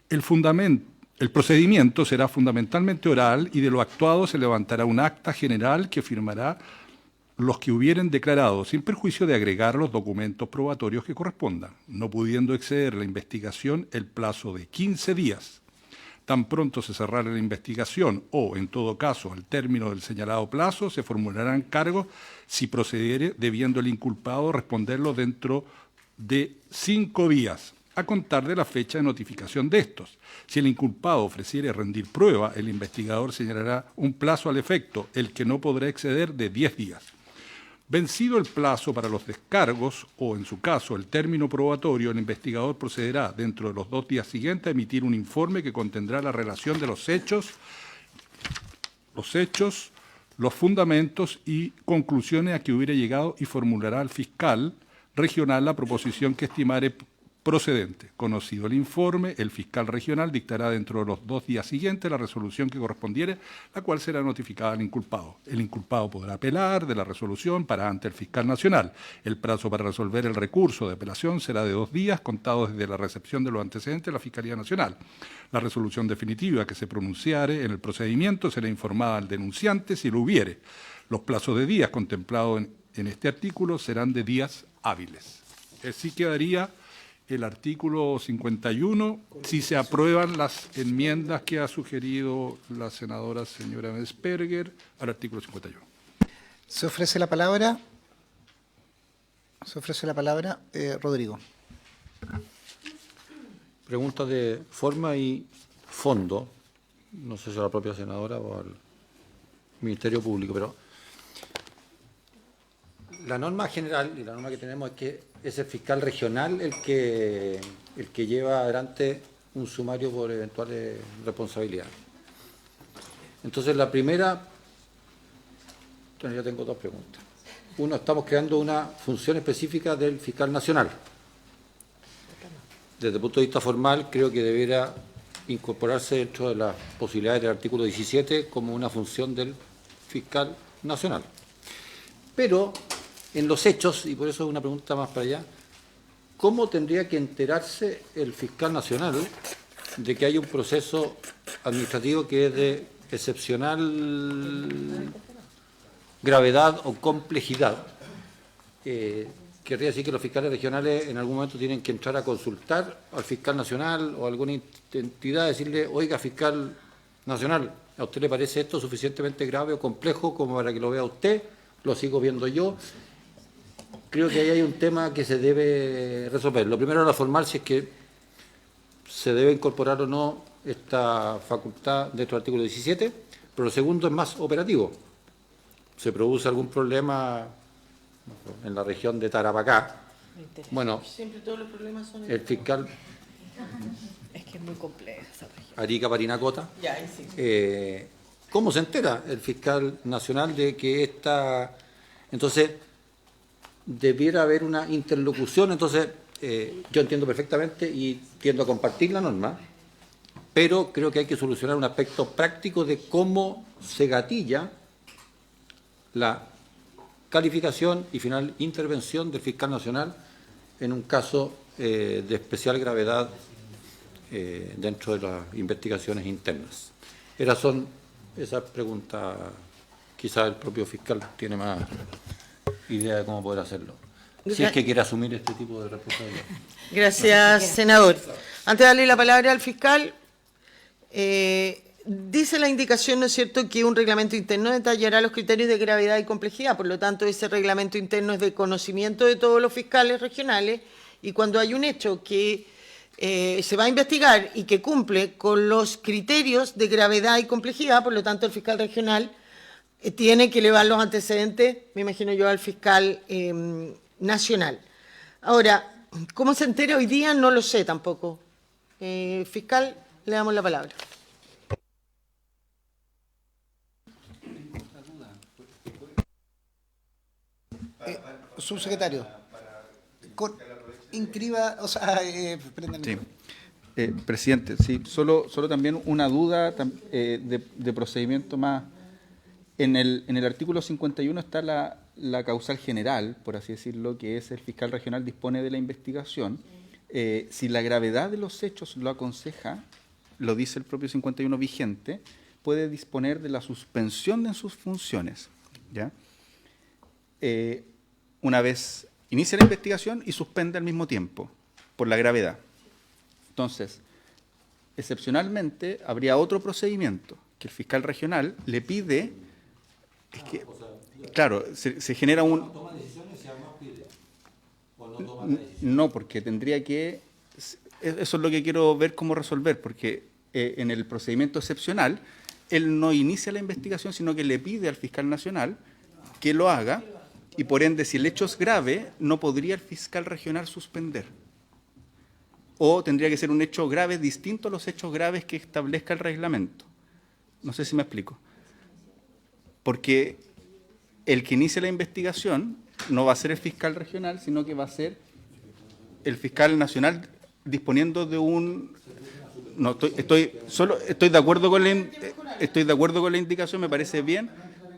El procedimiento será fundamentalmente oral y de lo actuado se levantará un acta general que firmará los que hubieren declarado, sin perjuicio de agregar los documentos probatorios que correspondan, no pudiendo exceder la investigación el plazo de 15 días. Tan pronto se cerrare la investigación o, en todo caso, al término del señalado plazo, se formularán cargos si procediere, debiendo el inculpado responderlo dentro de 5 días, a contar de la fecha de notificación de estos. Si el inculpado ofreciere rendir prueba, el investigador señalará un plazo al efecto, el que no podrá exceder de 10 días. Vencido el plazo para los descargos o, en su caso, el término probatorio, el investigador procederá, dentro de los 2 días siguientes, a emitir un informe que contendrá la relación de los hechos, los fundamentos y conclusiones a que hubiera llegado y formulará al fiscal regional la proposición que estimare procedente. Conocido el informe, el fiscal regional dictará dentro de los 2 días siguientes la resolución que correspondiere, la cual será notificada al inculpado. El inculpado podrá apelar de la resolución para ante el fiscal nacional. El plazo para resolver el recurso de apelación será de 2 días, contados desde la recepción de los antecedentes de la Fiscalía Nacional. La resolución definitiva que se pronunciare en el procedimiento será informada al denunciante si lo hubiere. Los plazos de días contemplados en este artículo serán de días hábiles. Así quedaría el artículo 51, si se aprueban las enmiendas que ha sugerido la senadora señora Mesperger al artículo 51. Se ofrece la palabra. Rodrigo. Preguntas de forma y fondo, no sé si a la propia senadora o al Ministerio Público, pero la norma general y la norma que tenemos es que es el fiscal regional el que lleva adelante un sumario por eventuales responsabilidades. Entonces, la primera, bueno, yo tengo 2 preguntas. Uno, estamos creando una función específica del fiscal nacional. Desde el punto de vista formal, creo que debiera incorporarse dentro de las posibilidades del artículo 17 como una función del fiscal nacional. Pero en los hechos, y por eso es una pregunta más para allá, ¿cómo tendría que enterarse el fiscal nacional de que hay un proceso administrativo que es de excepcional gravedad o complejidad? Querría decir que los fiscales regionales en algún momento tienen que entrar a consultar al fiscal nacional o a alguna entidad, decirle, oiga, fiscal nacional, ¿a usted le parece esto suficientemente grave o complejo como para que lo vea usted? Lo sigo viendo yo. Creo que ahí hay un tema que se debe resolver. Lo primero era formal, si es que se debe incorporar o no esta facultad dentro del artículo 17, pero lo segundo es más operativo. Se produce algún problema en la región de Tarapacá, bueno, Siempre todos los problemas son... el fiscal Es que es muy compleja esa región. Arica Parinacota, Ya, ahí sí. ¿cómo se entera el fiscal nacional de que esta... Entonces, debiera haber una interlocución, entonces yo entiendo perfectamente y tiendo a compartir la norma, pero creo que hay que solucionar un aspecto práctico de cómo se gatilla la calificación y final intervención del fiscal nacional en un caso de especial gravedad dentro de las investigaciones internas. Esas preguntas, quizás el propio fiscal tiene más idea de cómo poder hacerlo, si es que quiere asumir este tipo de responsabilidad. Gracias, senador. Antes de darle la palabra al fiscal, dice la indicación, ¿no es cierto?, que un reglamento interno detallará los criterios de gravedad y complejidad. Por lo tanto, ese reglamento interno es de conocimiento de todos los fiscales regionales y cuando hay un hecho que se va a investigar y que cumple con los criterios de gravedad y complejidad, por lo tanto, el fiscal regional tiene que elevar los antecedentes, me imagino yo, al fiscal nacional. Ahora, ¿cómo se entera hoy día? No lo sé tampoco. Fiscal, le damos la palabra. Subsecretario, inscriba, o sea, prendan el Sí. Presidente, sí, solo también una duda de procedimiento más. En el artículo 51 está la causal general, por así decirlo, que es el fiscal regional dispone de la investigación. Si la gravedad de los hechos lo aconseja, lo dice el propio 51 vigente, puede disponer de la suspensión de sus funciones, ¿ya? Una vez inicia la investigación y suspende al mismo tiempo, por la gravedad. Entonces, excepcionalmente, habría otro procedimiento, que el fiscal regional le pide, claro, se genera un... No, porque tendría que... Eso es lo que quiero ver cómo resolver, porque en el procedimiento excepcional, él no inicia la investigación, sino que le pide al fiscal nacional que lo haga, y por ende, si el hecho es grave, no podría el fiscal regional suspender. O tendría que ser un hecho grave distinto a los hechos graves que establezca el reglamento. No sé si me explico. Porque el que inicie la investigación no va a ser el fiscal regional, sino que va a ser el fiscal nacional disponiendo de un... No, estoy de acuerdo con la indicación, me parece bien,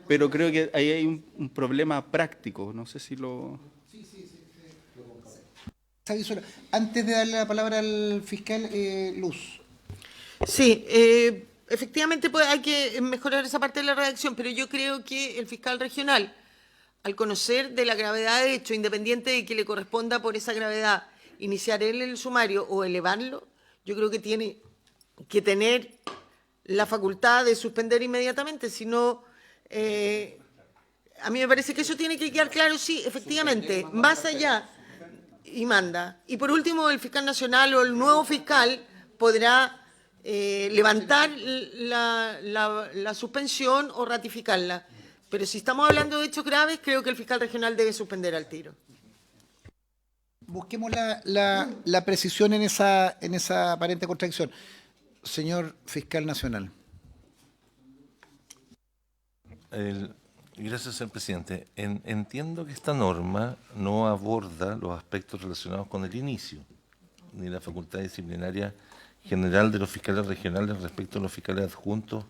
pero creo que ahí hay un problema práctico. No sé si lo... Antes de darle la palabra al fiscal, Luz. Sí, efectivamente hay que mejorar esa parte de la redacción, pero yo creo que el fiscal regional, al conocer de la gravedad de hecho, independiente de que le corresponda por esa gravedad iniciar él el sumario o elevarlo, yo creo que tiene que tener la facultad de suspender inmediatamente, si no... a mí me parece que eso tiene que quedar claro, sí, efectivamente, más allá... Y manda. Y por último, el fiscal nacional o el nuevo fiscal podrá levantar la suspensión o ratificarla. Pero si estamos hablando de hechos graves, creo que el fiscal regional debe suspender al tiro. Busquemos la precisión en esa aparente contradicción. Señor fiscal nacional. Gracias, señor presidente. Entiendo que esta norma no aborda los aspectos relacionados con el inicio, ni la facultad disciplinaria general de los fiscales regionales respecto a los fiscales adjuntos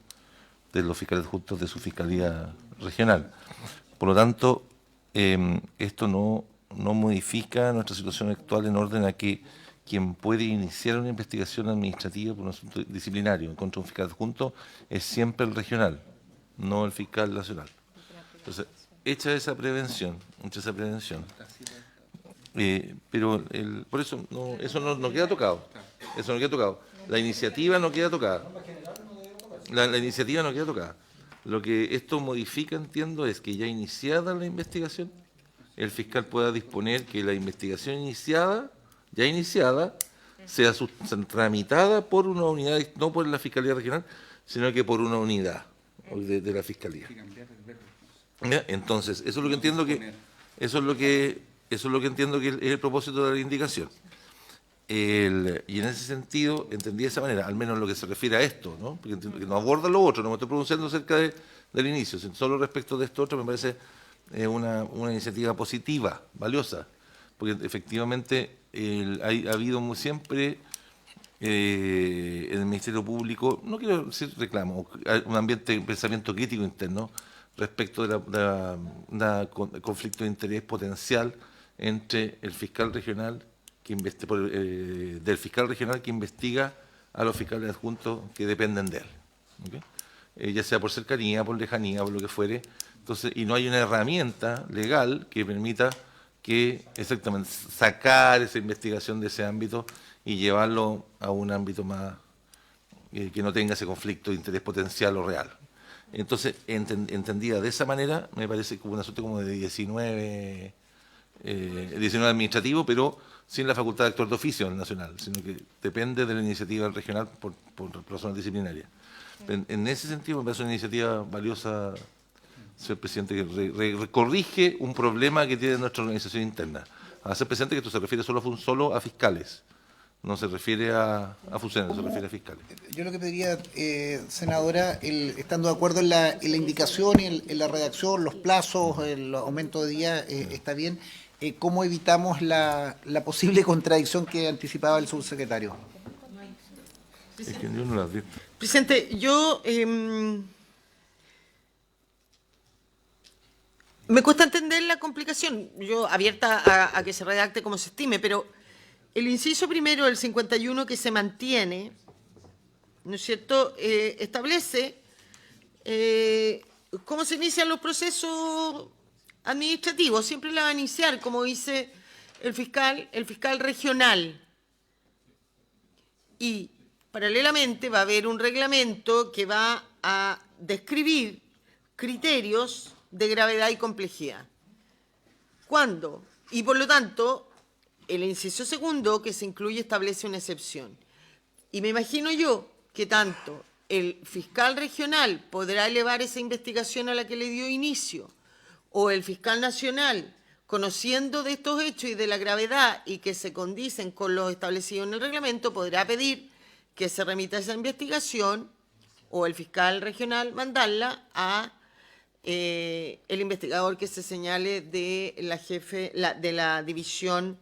de su fiscalía regional. Por lo tanto, esto no modifica nuestra situación actual en orden a que quien puede iniciar una investigación administrativa por un asunto disciplinario en contra de un fiscal adjunto es siempre el regional, no el fiscal nacional. Entonces, hecha esa prevención, pero por eso eso no queda tocado. Eso no queda tocado. La iniciativa no queda tocada. La iniciativa no queda tocada. Lo que esto modifica, entiendo, es que ya iniciada la investigación, el fiscal pueda disponer que la investigación ya iniciada, sea tramitada por una unidad, no por la Fiscalía Regional, sino que por una unidad de la Fiscalía. ¿Ya? Entonces, eso es lo que entiendo que es el propósito de la indicación. Y en ese sentido entendí de esa manera, al menos en lo que se refiere a esto, ¿no? Porque entiendo que no aborda lo otro, no me estoy pronunciando acerca del inicio, sino solo respecto de esto otro me parece una iniciativa positiva, valiosa, porque efectivamente ha habido siempre en el Ministerio Público, no quiero decir reclamo, un ambiente de pensamiento crítico interno respecto de conflicto de interés potencial entre el fiscal regional del fiscal regional que investiga a los fiscales adjuntos que dependen de él, ¿okay? Ya sea por cercanía, por lejanía, por lo que fuere. Entonces, y no hay una herramienta legal que permita que exactamente sacar esa investigación de ese ámbito y llevarlo a un ámbito más que no tenga ese conflicto de interés potencial o real. Entonces, entendida de esa manera, me parece como una suerte como de 19 administrativo, pero sin la facultad de actuar de oficio en el nacional, sino que depende de la iniciativa regional por razones disciplinarias. En ese sentido me parece una iniciativa valiosa, señor presidente, que corrige un problema que tiene nuestra organización interna. A ser presidente que esto se refiere solo a fiscales, no se refiere a funcionarios, se refiere a fiscales. Yo lo que pediría, senadora, estando de acuerdo en la indicación y en la redacción, los plazos, el aumento de días, está bien. ¿Cómo evitamos la posible contradicción que anticipaba el subsecretario? Es que yo no la advierto. Presidente, yo me cuesta entender la complicación. Yo abierta a que se redacte como se estime, pero el inciso primero del 51 que se mantiene, ¿no es cierto?, establece cómo se inician los procesos administrativos. Siempre la va a iniciar, como dice el fiscal regional. Y paralelamente va a haber un reglamento que va a describir criterios de gravedad y complejidad. ¿Cuándo? Y por lo tanto, el inciso segundo que se incluye establece una excepción. Y me imagino yo que tanto el fiscal regional podrá elevar esa investigación a la que le dio inicio, o el fiscal nacional, conociendo de estos hechos y de la gravedad y que se condicen con lo establecido en el reglamento, podrá pedir que se remita esa investigación, o el fiscal regional mandarla a el investigador que se señale de la de la división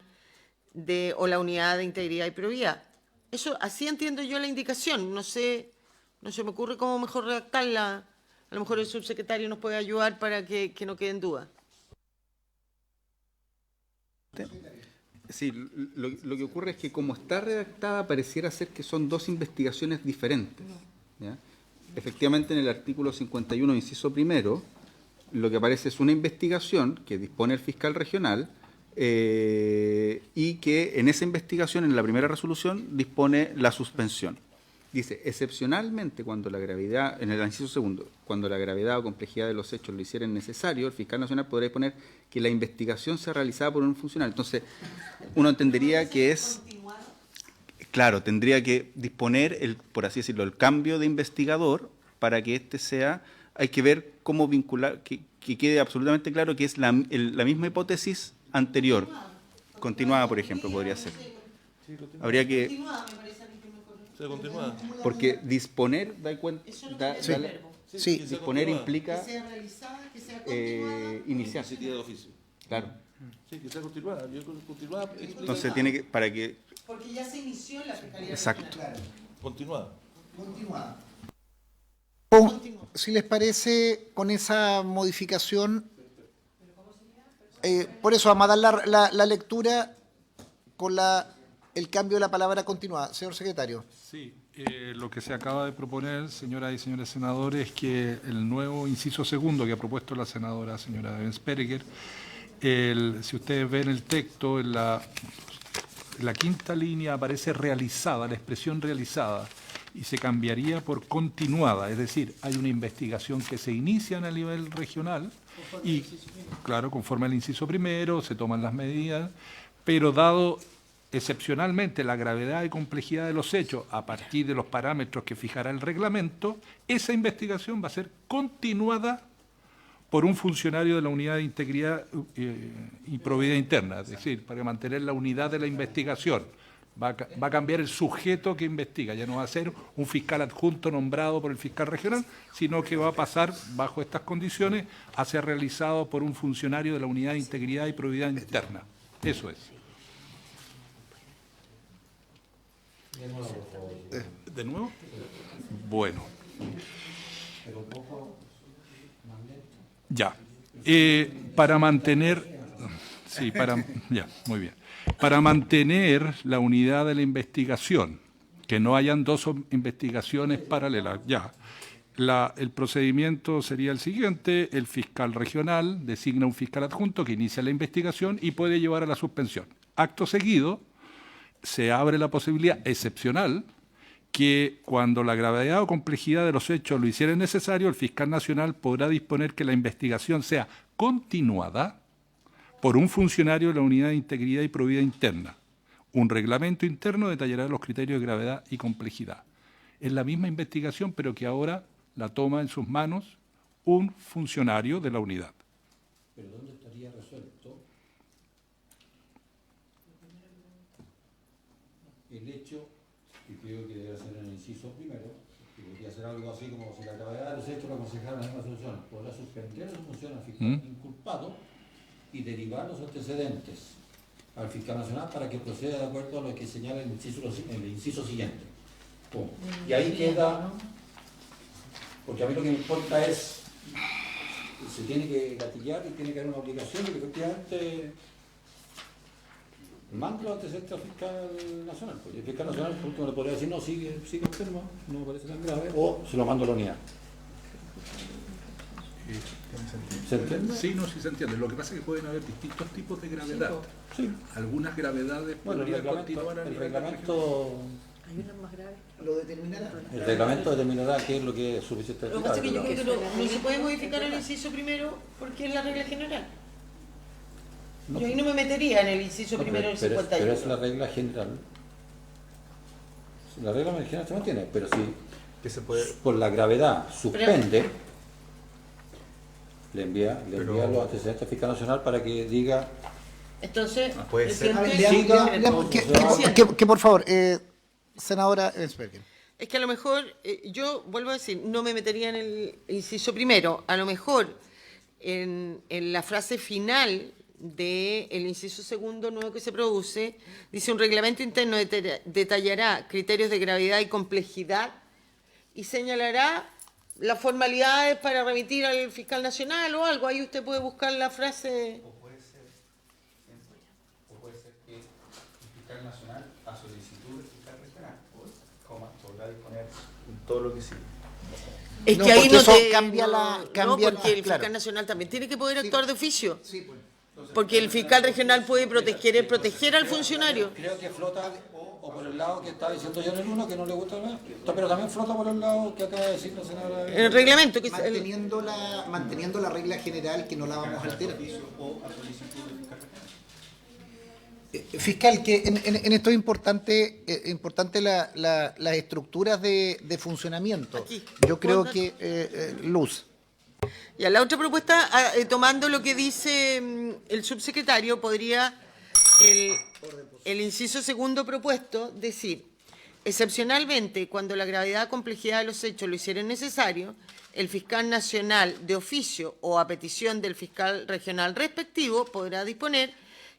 o la unidad de integridad y probidad. Eso, así entiendo yo la indicación. No se me ocurre cómo mejor redactarla. A lo mejor el subsecretario nos puede ayudar para que no quede en duda. Sí, lo que ocurre es que como está redactada pareciera ser que son dos investigaciones diferentes, ¿ya? Efectivamente, en el artículo 51, inciso primero, lo que aparece es una investigación que dispone el fiscal regional y que en esa investigación, en la primera resolución, dispone la suspensión. Dice, excepcionalmente, cuando la gravedad, en el inciso segundo, cuando la gravedad o complejidad de los hechos lo hicieran necesario, el fiscal nacional podrá disponer que la investigación sea realizada por un funcionario. Entonces, uno entendería que es, claro, tendría que disponer, por así decirlo, el cambio de investigador para que éste sea, hay que ver cómo vincular, que quede absolutamente claro que es la misma hipótesis anterior, continuada, por ejemplo, podría ser. Habría que... Porque disponer, disponer implica iniciar. Claro. Sí, que sea continuada. Entonces tiene que, para que... Porque ya se inició la fiscalía. Exacto. Continuada. Si les parece, con esa modificación, por eso vamos a dar la lectura con el cambio de la palabra continuada. Señor secretario. Sí, lo que se acaba de proponer, señoras y señores senadores, es que el nuevo inciso segundo que ha propuesto la senadora, señora Bensperger, si ustedes ven el texto, en la quinta línea aparece realizada, la expresión realizada, y se cambiaría por continuada, es decir, hay una investigación que se inicia a nivel regional y, claro, conforme al inciso primero, se toman las medidas, pero dado excepcionalmente la gravedad y complejidad de los hechos a partir de los parámetros que fijará el reglamento, esa investigación va a ser continuada por un funcionario de la Unidad de Integridad y Probidad Interna, es decir, para mantener la unidad de la investigación. Va a cambiar el sujeto que investiga, ya no va a ser un fiscal adjunto nombrado por el fiscal regional, sino que va a pasar, bajo estas condiciones, a ser realizado por un funcionario de la Unidad de Integridad y Probidad Interna. Eso es. ¿De nuevo? Bueno. Ya. Para mantener... Sí, ya, muy bien. Para mantener la unidad de la investigación, que no hayan dos investigaciones paralelas, ya. El procedimiento sería el siguiente: el fiscal regional designa un fiscal adjunto que inicia la investigación y puede llevar a la suspensión. Acto seguido, se abre la posibilidad excepcional que cuando la gravedad o complejidad de los hechos lo hiciera necesario, el fiscal nacional podrá disponer que la investigación sea continuada por un funcionario de la Unidad de Integridad y Probidad Interna. Un reglamento interno detallará los criterios de gravedad y complejidad. Es la misma investigación, pero que ahora la toma en sus manos un funcionario de la unidad. ¿Pero dónde estaría resuelto el hecho, que creo que debe ser en el inciso primero, que podría ser algo así como si la gravedad de los hechos lo aconsejara la misma solución, podrá suspender su función al fiscal inculpado y derivar los antecedentes al fiscal nacional para que proceda de acuerdo a lo que señala el inciso siguiente. Pum. Y ahí queda, porque a mí lo que me importa es, se tiene que gatillar y tiene que haber una obligación de que efectivamente mande los antecedentes al fiscal nacional. Porque el fiscal nacional, por último, le podría decir, no, sigue enfermo, no me parece tan grave, o se lo mando a la unidad. ¿Se entiende? Sí, no, sí se entiende. Lo que pasa es que pueden haber distintos tipos de gravedad. Sí. Algunas gravedades Bueno, podrían continuar a el nivel reglamento, Hay unas más graves. Lo determinará. el reglamento determinará qué es lo que es suficiente. Lo que pasa es que yo creo que no se puede modificar el inciso primero porque es la regla general. No, Yo ahí no me metería en el inciso no, primero del pero 51. es la regla general. La regla general se mantiene, pero si por la gravedad suspende, le envía los antecedentes al fiscal nacional para que diga. Entonces, puede el ser. presidente- Que por favor, senadora Ensberger. Es que a lo mejor, yo vuelvo a decir, no me metería en el inciso primero. A lo mejor en la frase final del inciso segundo nuevo que se produce, dice: un reglamento interno detallará criterios de gravedad y complejidad y señalará las formalidades para remitir al fiscal nacional o algo. Ahí usted puede buscar la frase. O puede ser que el fiscal nacional, a solicitud del fiscal regional, podrá disponer todo lo que sigue. Es No, que ahí porque no eso te, cambia no, la- no, cambia porque la- el claro. fiscal nacional también tiene que poder actuar de oficio. Sí, pues. Porque el fiscal regional puede proteger al funcionario. Creo que flota o por el lado que está diciendo yo en el uno, que no le gusta nada, pero también flota por el lado que acaba de decir la senadora. El reglamento, que es el- Manteniendo la regla general, que no la vamos a alterar. Fiscal, que en esto es importante las estructuras de funcionamiento. Aquí. Yo creo que, Luz. Y a la otra propuesta, tomando lo que dice el subsecretario, podría el inciso segundo propuesto decir: excepcionalmente, cuando la gravedad o complejidad de los hechos lo hiciera necesario, el fiscal nacional de oficio o a petición del fiscal regional respectivo podrá disponer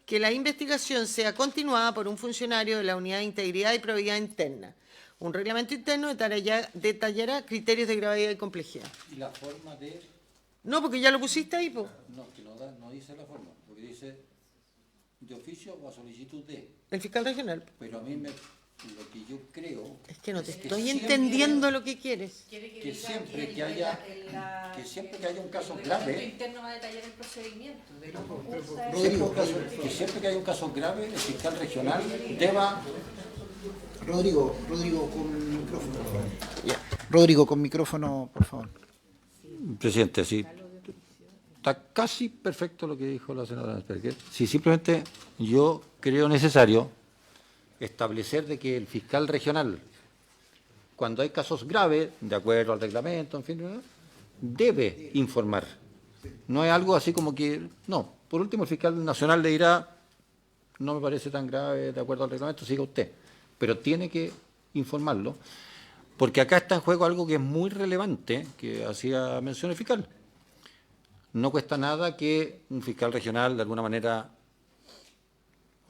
que la investigación sea continuada por un funcionario de la Unidad de Integridad y Probidad Interna. Un reglamento interno detallará criterios de gravedad y complejidad. Y la forma de. No, porque ya lo pusiste ahí, po. No, que no dice la forma, porque dice de oficio o a solicitud de. El fiscal regional. Pero a mí lo que yo creo. Es que no te es que estoy siempre- entendiendo lo que quieres. Que siempre que haya un caso grave. interno va a detallar el procedimiento. Que siempre que haya un caso grave, el fiscal regional deba. Rodrigo, con micrófono, por favor. Rodrigo, con micrófono, por favor. Presidente, sí. Está casi perfecto lo que dijo la senadora Ensberger. Sí, simplemente yo creo necesario establecer de que el fiscal regional, cuando hay casos graves, de acuerdo al reglamento, en fin, ¿no?, debe informar. No es algo así como que, no, por último el fiscal nacional le dirá, no me parece tan grave, de acuerdo al reglamento, siga usted, pero tiene que informarlo, porque acá está en juego algo que es muy relevante, que hacía mención el fiscal. No cuesta nada que un fiscal regional, de alguna manera,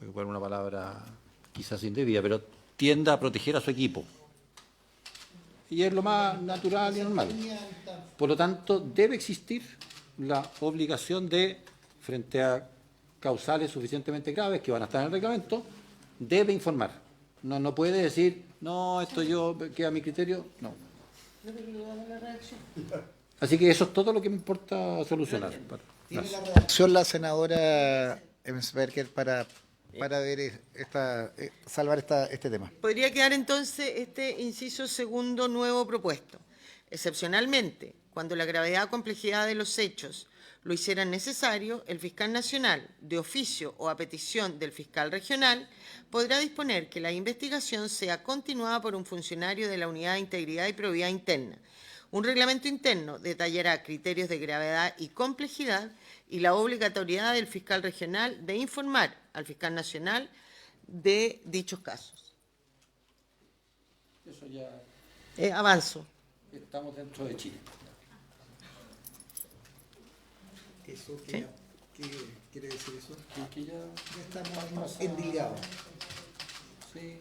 voy a poner una palabra quizás indebida, pero tienda a proteger a su equipo. Y es lo más natural y normal. Por lo tanto, debe existir la obligación de, frente a causales suficientemente graves que van a estar en el reglamento, debe informar. No puede decir, no, esto yo, queda a mi criterio, no. Así que eso es todo lo que me importa solucionar. ¿Tiene la redacción la senadora Emsberger para ver salvar este tema? Podría quedar entonces este inciso segundo nuevo propuesto. Excepcionalmente, cuando la gravedad o complejidad de los hechos lo hicieran necesario, el fiscal nacional, de oficio o a petición del fiscal regional, podrá disponer que la investigación sea continuada por un funcionario de la Unidad de Integridad y Probidad Interna. Un reglamento interno detallará criterios de gravedad y complejidad y la obligatoriedad del fiscal regional de informar al fiscal nacional de dichos casos. Eso ya Avanzo. estamos dentro de Chile. ¿Eso ¿Sí? qué quiere decir eso? Que ya Estamos endilgados. sí,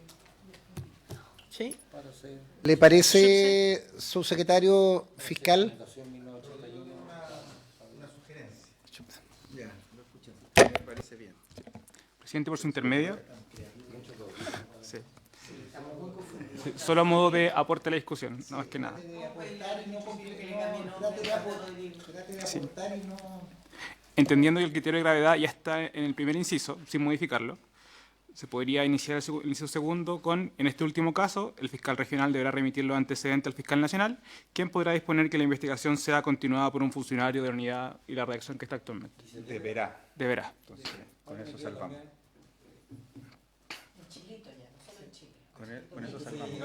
¿Sí? para hacer ¿Le parece, subsecretario fiscal? Presidente, por su intermedio. Sí. Sí, solo a modo de aporte a la discusión, no más que nada. Sí. Entendiendo que el criterio de gravedad ya está en el primer inciso, sin modificarlo, se podría iniciar el inciso segundo con, en este último caso, el fiscal regional deberá remitir los antecedentes al fiscal nacional, quien podrá disponer que la investigación sea continuada por un funcionario de la unidad y la redacción que está actualmente. Deberá. Deberá. Entonces, con eso salvamos. Con eso salvamos.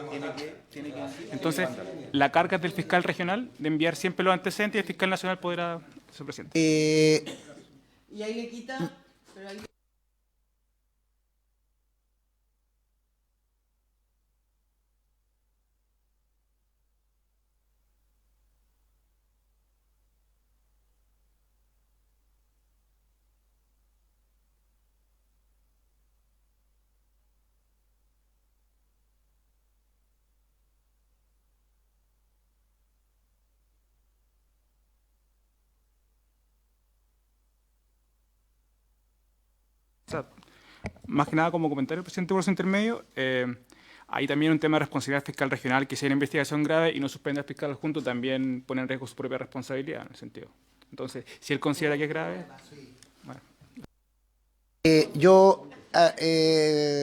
Tiene que Entonces, la carga es del fiscal regional de enviar siempre los antecedentes y el fiscal nacional podrá ser presente. Y ahí le quita... Pero ahí... O sea, más que nada como comentario, presidente, por su intermedio, hay también un tema de responsabilidad fiscal regional, que si hay una investigación grave y no suspende al fiscal adjunto, también pone en riesgo su propia responsabilidad en el sentido. Entonces, si él considera que es grave, bueno.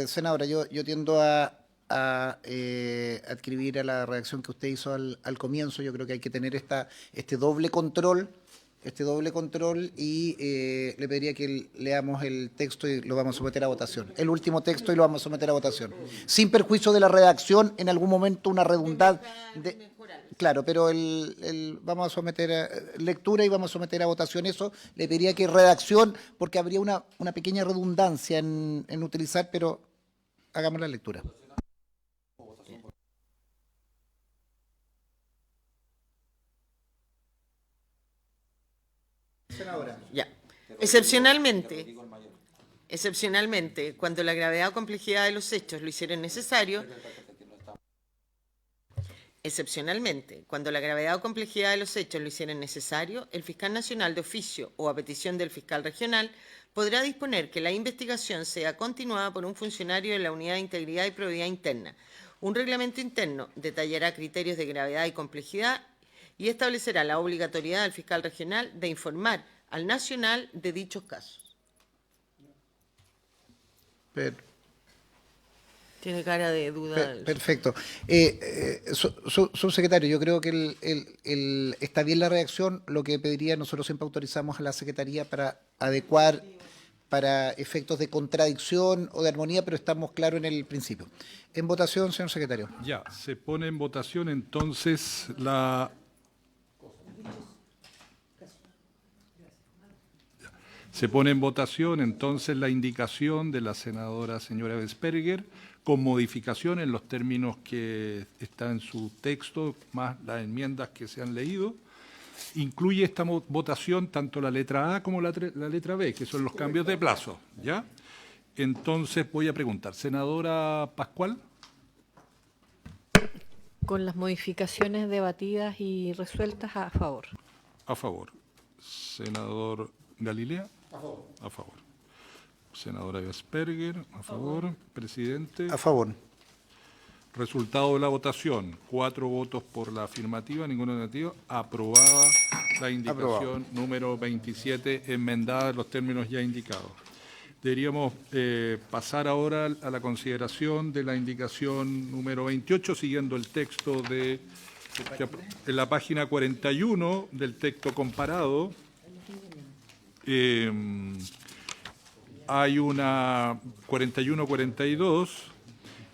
Senadora, yo tiendo a adscribir a la redacción que usted hizo al comienzo. Yo creo que hay que tener este doble control y le pediría que leamos el texto y lo vamos a someter a votación. El último texto y lo vamos a someter a votación. Sin perjuicio de la redacción, en algún momento una redundancia. Claro, pero vamos a someter a lectura y vamos a someter a votación eso. Le pediría que redacción, porque habría una pequeña redundancia en utilizar, pero hagamos la lectura. Ya. Excepcionalmente, cuando la gravedad o complejidad de los hechos lo hicieran necesario, el fiscal nacional de oficio o a petición del fiscal regional podrá disponer que la investigación sea continuada por un funcionario de la Unidad de Integridad y Probidad Interna. Un reglamento interno detallará criterios de gravedad y complejidad y establecerá la obligatoriedad del fiscal regional de informar al nacional de dichos casos. Tiene cara de duda. Perfecto. Subsecretario, yo creo que está bien la redacción. Lo que pediría, nosotros siempre autorizamos a la Secretaría para adecuar para efectos de contradicción o de armonía, pero estamos claros en el principio. En votación, señor secretario. Ya, se pone en votación entonces la... Se pone en votación entonces la indicación de la senadora señora Vesperger con modificación en los términos que está en su texto, más las enmiendas que se han leído. Incluye esta votación tanto la letra A como la letra B, que son los cambios de plazo, ¿ya? Entonces voy a preguntar, senadora Pascual. Con las modificaciones debatidas y resueltas, a favor. A favor. Senador Galilea. A favor. A favor. Senadora Vesperger. A favor. Presidente. A favor. Resultado de la votación. 4 votos por la afirmativa, ninguna negativa. Aprobada la indicación número 27, enmendada en los términos ya indicados. Deberíamos pasar ahora a la consideración de la indicación número 28, siguiendo el texto de en la página 41 del texto comparado. Hay una 41-42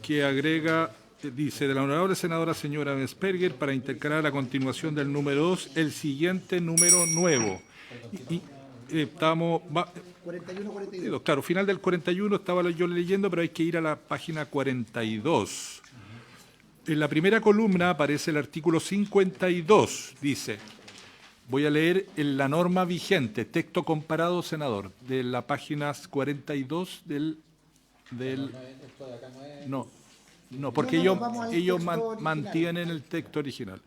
que agrega, dice, de la honorable senadora señora Vesperger, para intercalar a continuación del número 2 el siguiente número nuevo. Estamos... 41-42. Claro, final del 41 estaba yo leyendo, pero hay que ir a la página 42. En la primera columna aparece el artículo 52, dice... Voy a leer en la norma vigente, texto comparado, senador, de la página 42 del... No, porque ellos mantienen el texto original.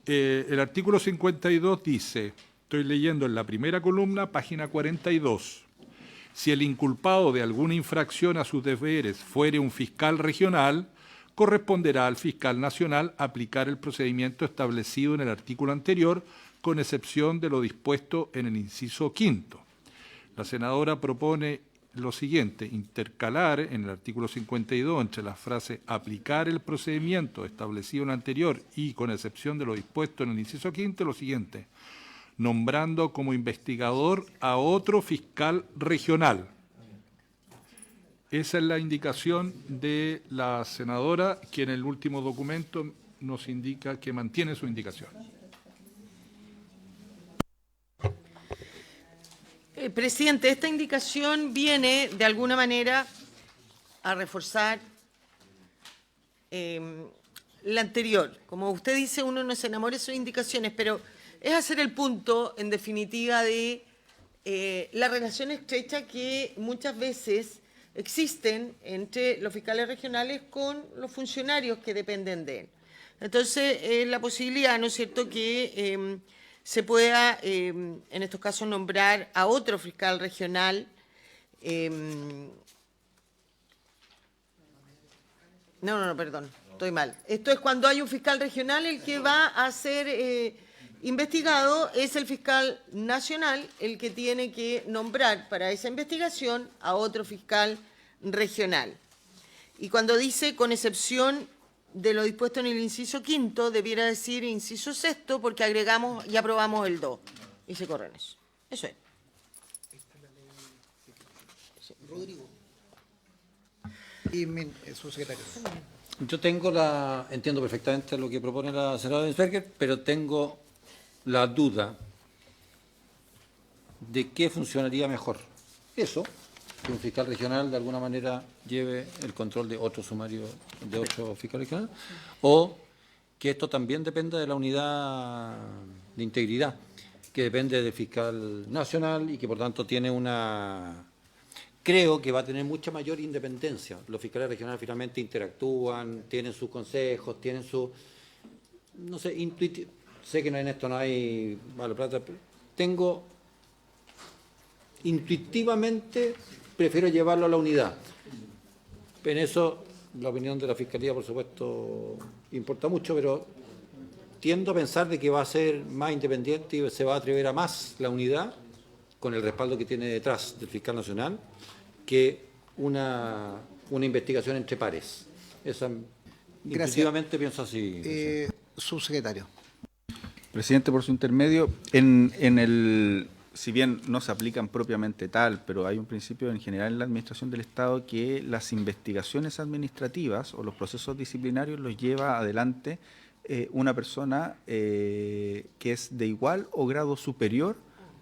El artículo 52 dice, estoy leyendo en la primera columna, página 42, si el inculpado de alguna infracción a sus deberes fuere un fiscal regional, corresponderá al fiscal nacional aplicar el procedimiento establecido en el artículo anterior, con excepción de lo dispuesto en el inciso quinto. La senadora propone lo siguiente, intercalar en el artículo 52 entre las frases aplicar el procedimiento establecido en el anterior y con excepción de lo dispuesto en el inciso quinto, lo siguiente, nombrando como investigador a otro fiscal regional. Esa es la indicación de la senadora, que en el último documento nos indica que mantiene su indicación. Presidente, esta indicación viene de alguna manera a reforzar la anterior. Como usted dice, uno no se enamora de sus indicaciones, pero es hacer el punto, en definitiva, de la relación estrecha que muchas veces existen entre los fiscales regionales con los funcionarios que dependen de él. Entonces, la posibilidad, ¿no es cierto?, que se pueda, en estos casos, nombrar a otro fiscal regional. No, perdón, estoy mal. Esto es cuando hay un fiscal regional, el que va a ser investigado es el fiscal nacional, el que tiene que nombrar para esa investigación a otro fiscal regional. Y cuando dice, con excepción de lo dispuesto en el inciso quinto, debiera decir inciso sexto, porque agregamos y aprobamos el 2. Y se corren eso. Eso es. Rodrigo. Y su secretario. Yo entiendo perfectamente lo que propone la senadora Vesperger, pero tengo la duda de qué funcionaría mejor. Eso, que un fiscal regional de alguna manera lleve el control de otro sumario, de otro fiscal regional, o que esto también dependa de la unidad de integridad, que depende del fiscal nacional y que por tanto tiene creo que va a tener mucha mayor independencia. Los fiscales regionales finalmente interactúan, tienen sus consejos, tienen su, no sé, sé que en esto no hay mala plata, pero intuitivamente prefiero llevarlo a la unidad. En eso la opinión de la Fiscalía, por supuesto, importa mucho, pero tiendo a pensar de que va a ser más independiente y se va a atrever a más la unidad, con el respaldo que tiene detrás del fiscal nacional, que una investigación entre pares. Intuitivamente pienso así. Subsecretario. Presidente, por su intermedio, en el si bien no se aplican propiamente tal, pero hay un principio en general en la administración del Estado que las investigaciones administrativas o los procesos disciplinarios los lleva adelante una persona que es de igual o grado superior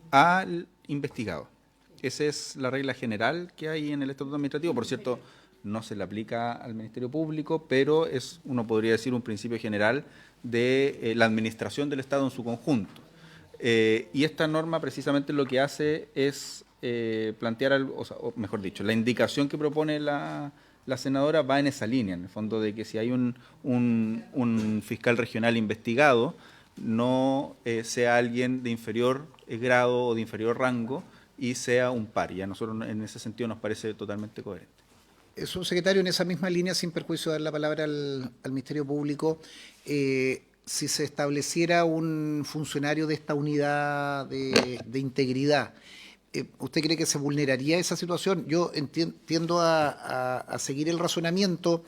al investigado. Esa es la regla general que hay en el Estatuto Administrativo. Por cierto, no se le aplica al Ministerio Público, pero es, uno podría decir, un principio general de la administración del Estado en su conjunto. Y esta norma precisamente lo que hace es plantear, o mejor dicho, la indicación que propone la senadora va en esa línea, en el fondo de que si hay un fiscal regional investigado, no sea alguien de inferior grado o de inferior rango y sea un par. Y a nosotros en ese sentido nos parece totalmente coherente. Subsecretario, en esa misma línea, sin perjuicio de dar la palabra al Ministerio Público, si se estableciera un funcionario de esta unidad de integridad, ¿usted cree que se vulneraría esa situación? Yo tiendo a seguir el razonamiento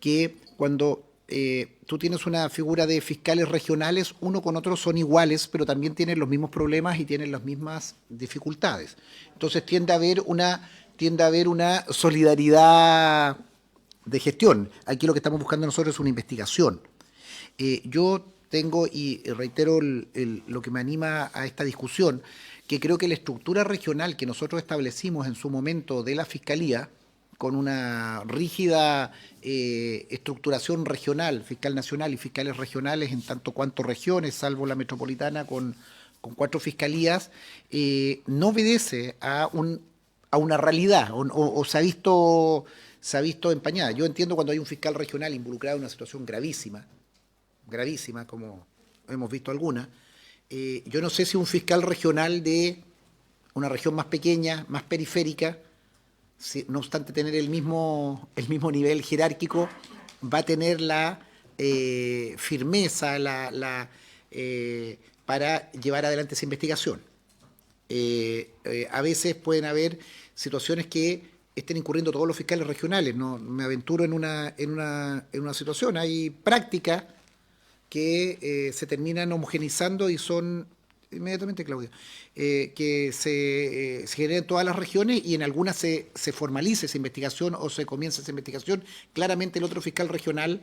que cuando tú tienes una figura de fiscales regionales, uno con otro son iguales, pero también tienen los mismos problemas y tienen las mismas dificultades. Entonces tiende a haber una solidaridad de gestión. Aquí lo que estamos buscando nosotros es una investigación. Yo tengo, y reitero lo que me anima a esta discusión, que creo que la estructura regional que nosotros establecimos en su momento de la Fiscalía, con una rígida estructuración regional, fiscal nacional y fiscales regionales en tanto cuanto regiones, salvo la metropolitana con 4 fiscalías, no obedece a una realidad o se ha visto empañada. Yo entiendo cuando hay un fiscal regional involucrado en una situación gravísima, como hemos visto alguna. Yo no sé si un fiscal regional de una región más pequeña, más periférica, no obstante tener el mismo nivel jerárquico, va a tener la firmeza para llevar adelante esa investigación. A veces pueden haber situaciones que estén incurriendo todos los fiscales regionales. No me aventuro en una situación. Hay prácticas que se terminan homogenizando y son, inmediatamente Claudia, que se generan en todas las regiones y en algunas se formaliza esa investigación o se comienza esa investigación. Claramente el otro fiscal regional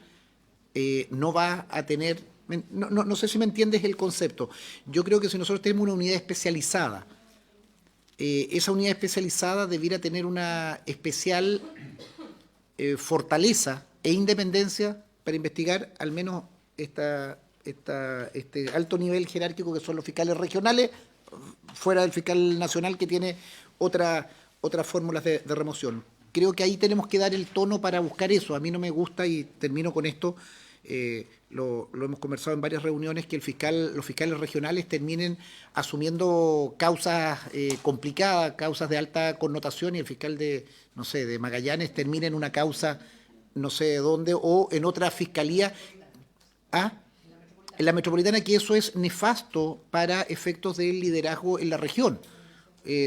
no va a tener, no sé si me entiendes el concepto. Yo creo que si nosotros tenemos una unidad especializada, esa unidad especializada debiera tener una especial fortaleza e independencia para investigar al menos este alto nivel jerárquico que son los fiscales regionales, fuera del fiscal nacional que tiene otras fórmulas de remoción. Creo que ahí tenemos que dar el tono para buscar eso. A mí no me gusta, y termino con esto, lo hemos conversado en varias reuniones, que los fiscales regionales terminen asumiendo causas complicadas, causas de alta connotación, y el fiscal de Magallanes termine en una causa no sé de dónde o en otra fiscalía. En la metropolitana, que eso es nefasto para efectos del liderazgo en la región.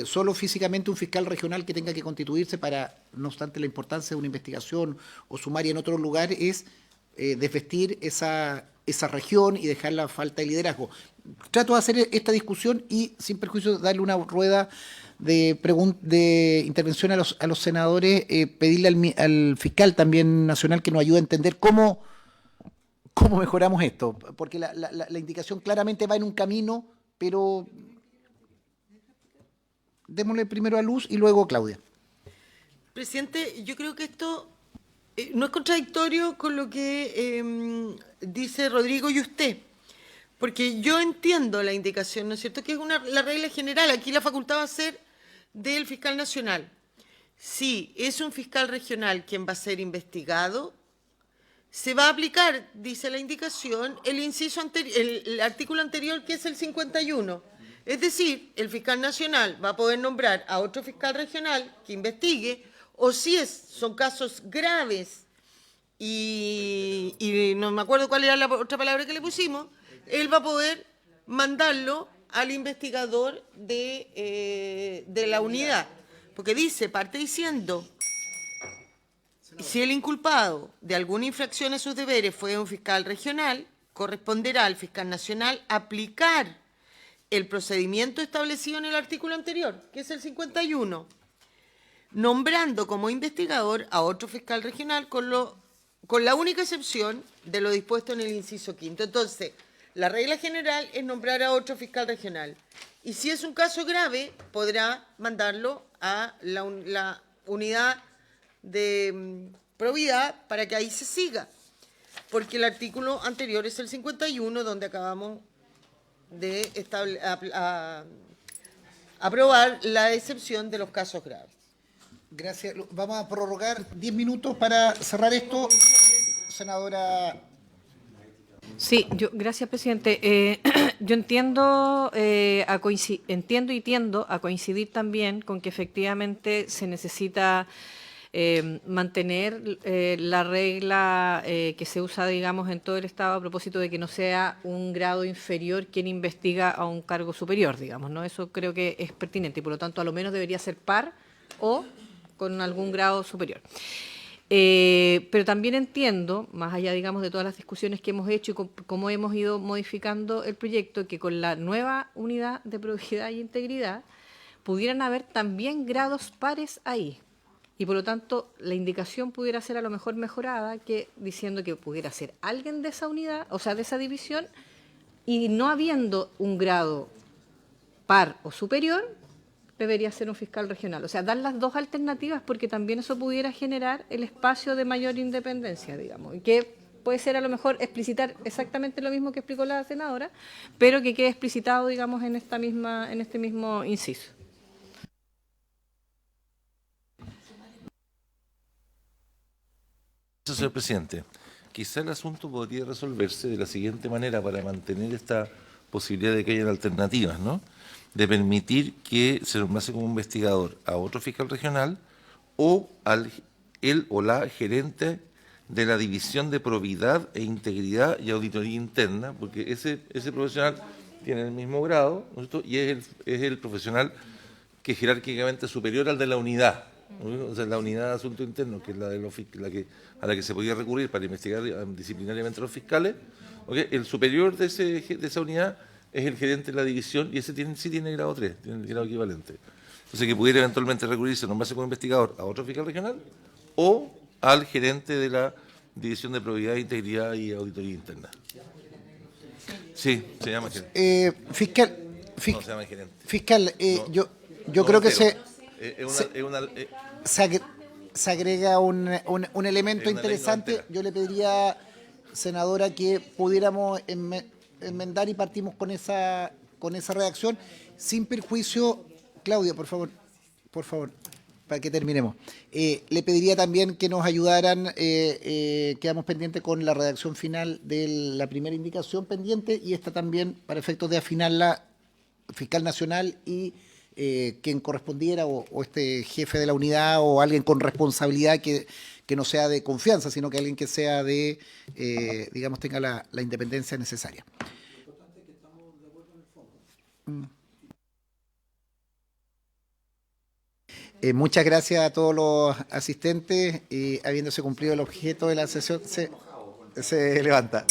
Solo físicamente un fiscal regional que tenga que constituirse para, no obstante la importancia de una investigación o sumaria en otro lugar, es desvestir esa región y dejar la falta de liderazgo. Trato de hacer esta discusión y, sin perjuicio, darle una rueda de intervención a los senadores, pedirle al fiscal también nacional que nos ayude a entender cómo mejoramos esto, porque la indicación claramente va en un camino, pero démosle primero a Luz y luego a Claudia. Presidente, yo creo que esto no es contradictorio con lo que dice Rodrigo y usted, porque yo entiendo la indicación, ¿no es cierto?, que es la regla general. Aquí la facultad va a ser del fiscal nacional. Si es un fiscal regional quien va a ser investigado, se va a aplicar, dice la indicación, el artículo anterior, que es el 51. Es decir, el fiscal nacional va a poder nombrar a otro fiscal regional que investigue, o si son casos graves y no me acuerdo cuál era la otra palabra que le pusimos, él va a poder mandarlo al investigador de la unidad. Porque parte diciendo: si el inculpado de alguna infracción a sus deberes fue un fiscal regional, corresponderá al fiscal nacional aplicar el procedimiento establecido en el artículo anterior, que es el 51, nombrando como investigador a otro fiscal regional con la única excepción de lo dispuesto en el inciso quinto. Entonces, la regla general es nombrar a otro fiscal regional. Y si es un caso grave, podrá mandarlo a la unidad de probidad para que ahí se siga. Porque el artículo anterior es el 51, donde acabamos de aprobar la excepción de los casos graves. Gracias. Vamos a prorrogar 10 minutos para cerrar esto. Senadora. Sí, gracias, presidente. Yo entiendo, entiendo y tiendo a coincidir también con que efectivamente se necesita mantener la regla que se usa, digamos, en todo el Estado a propósito de que no sea un grado inferior quien investiga a un cargo superior, digamos, ¿no? Eso creo que es pertinente y por lo tanto a lo menos debería ser par o con algún grado superior. Pero también entiendo, más allá, digamos, de todas las discusiones que hemos hecho y cómo hemos ido modificando el proyecto, que con la nueva unidad de probidad e integridad pudieran haber también grados pares ahí. Y por lo tanto, la indicación pudiera ser a lo mejor mejorada, que diciendo que pudiera ser alguien de esa unidad, o sea, de esa división, y no habiendo un grado par o superior, debería ser un fiscal regional. O sea, dar las dos alternativas porque también eso pudiera generar el espacio de mayor independencia, digamos, y que puede ser a lo mejor explicitar exactamente lo mismo que explicó la senadora, pero que quede explicitado, digamos, en este mismo inciso. Señor presidente, quizá el asunto podría resolverse de la siguiente manera para mantener esta posibilidad de que haya alternativas, ¿no? De permitir que se nombrase como investigador a otro fiscal regional o él o la gerente de la División de Probidad e Integridad y Auditoría Interna, porque ese profesional tiene el mismo grado, ¿no es cierto? Y es el profesional que es jerárquicamente superior al de la unidad. O sea, la unidad de asuntos internos, que es a la que se podía recurrir para investigar disciplinariamente a los fiscales, ¿okay? El superior de esa unidad es el gerente de la división y ese sí tiene grado 3, tiene el grado equivalente. Entonces, que pudiera eventualmente recurrirse, nombrarse como investigador a otro fiscal regional o al gerente de la División de Probidad, Integridad y Auditoría Interna. Sí, se llama gerente. Fiscal, No, se llama gerente. Fiscal, No, yo creo que se se agrega un elemento Es una ley interesante. noventera. Yo le pediría, senadora, que pudiéramos enmendar y partimos con esa redacción sin perjuicio. Claudia, por favor, para que terminemos. Le pediría también que nos ayudaran, quedamos pendientes con la redacción final de la primera indicación pendiente y esta también para efectos de afinarla, fiscal nacional y quien correspondiera o este jefe de la unidad o alguien con responsabilidad que no sea de confianza, sino que alguien que sea de, digamos, tenga la independencia necesaria. Muchas gracias a todos los asistentes y habiéndose cumplido el objeto de la sesión, se levanta.